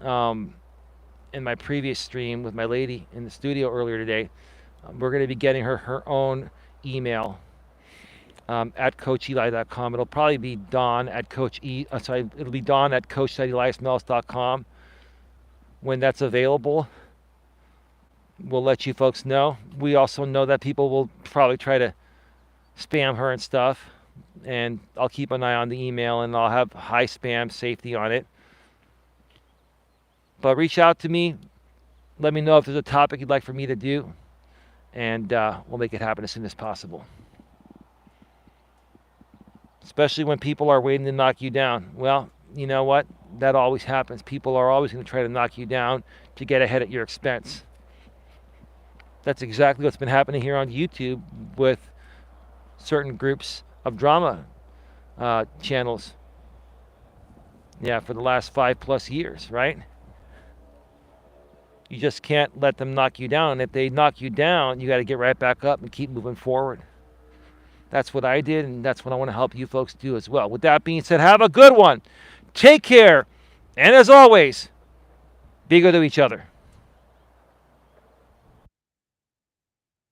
in my previous stream with my lady in the studio earlier today, we're going to be getting her own email at coacheli.com. It'll probably be Dawn at it'll be Dawn at coach@eliasmelas.com. When that's available, we'll let you folks know. We also know that people will probably try to spam her and stuff, and I'll keep an eye on the email, and I'll have high spam safety on it. But reach out to me. Let me know if there's a topic you'd like for me to do, and we'll make it happen as soon as possible. Especially when people are waiting to knock you down. Well, you know what? That always happens. People are always going to try to knock you down to get ahead at your expense. That's exactly what's been happening here on YouTube with certain groups of drama channels. Yeah, for the last 5+ years, right? You just can't let them knock you down. If they knock you down, you got to get right back up and keep moving forward. That's what I did, and that's what I want to help you folks do as well. With that being said, have a good one. Take care. And as always, be good to each other.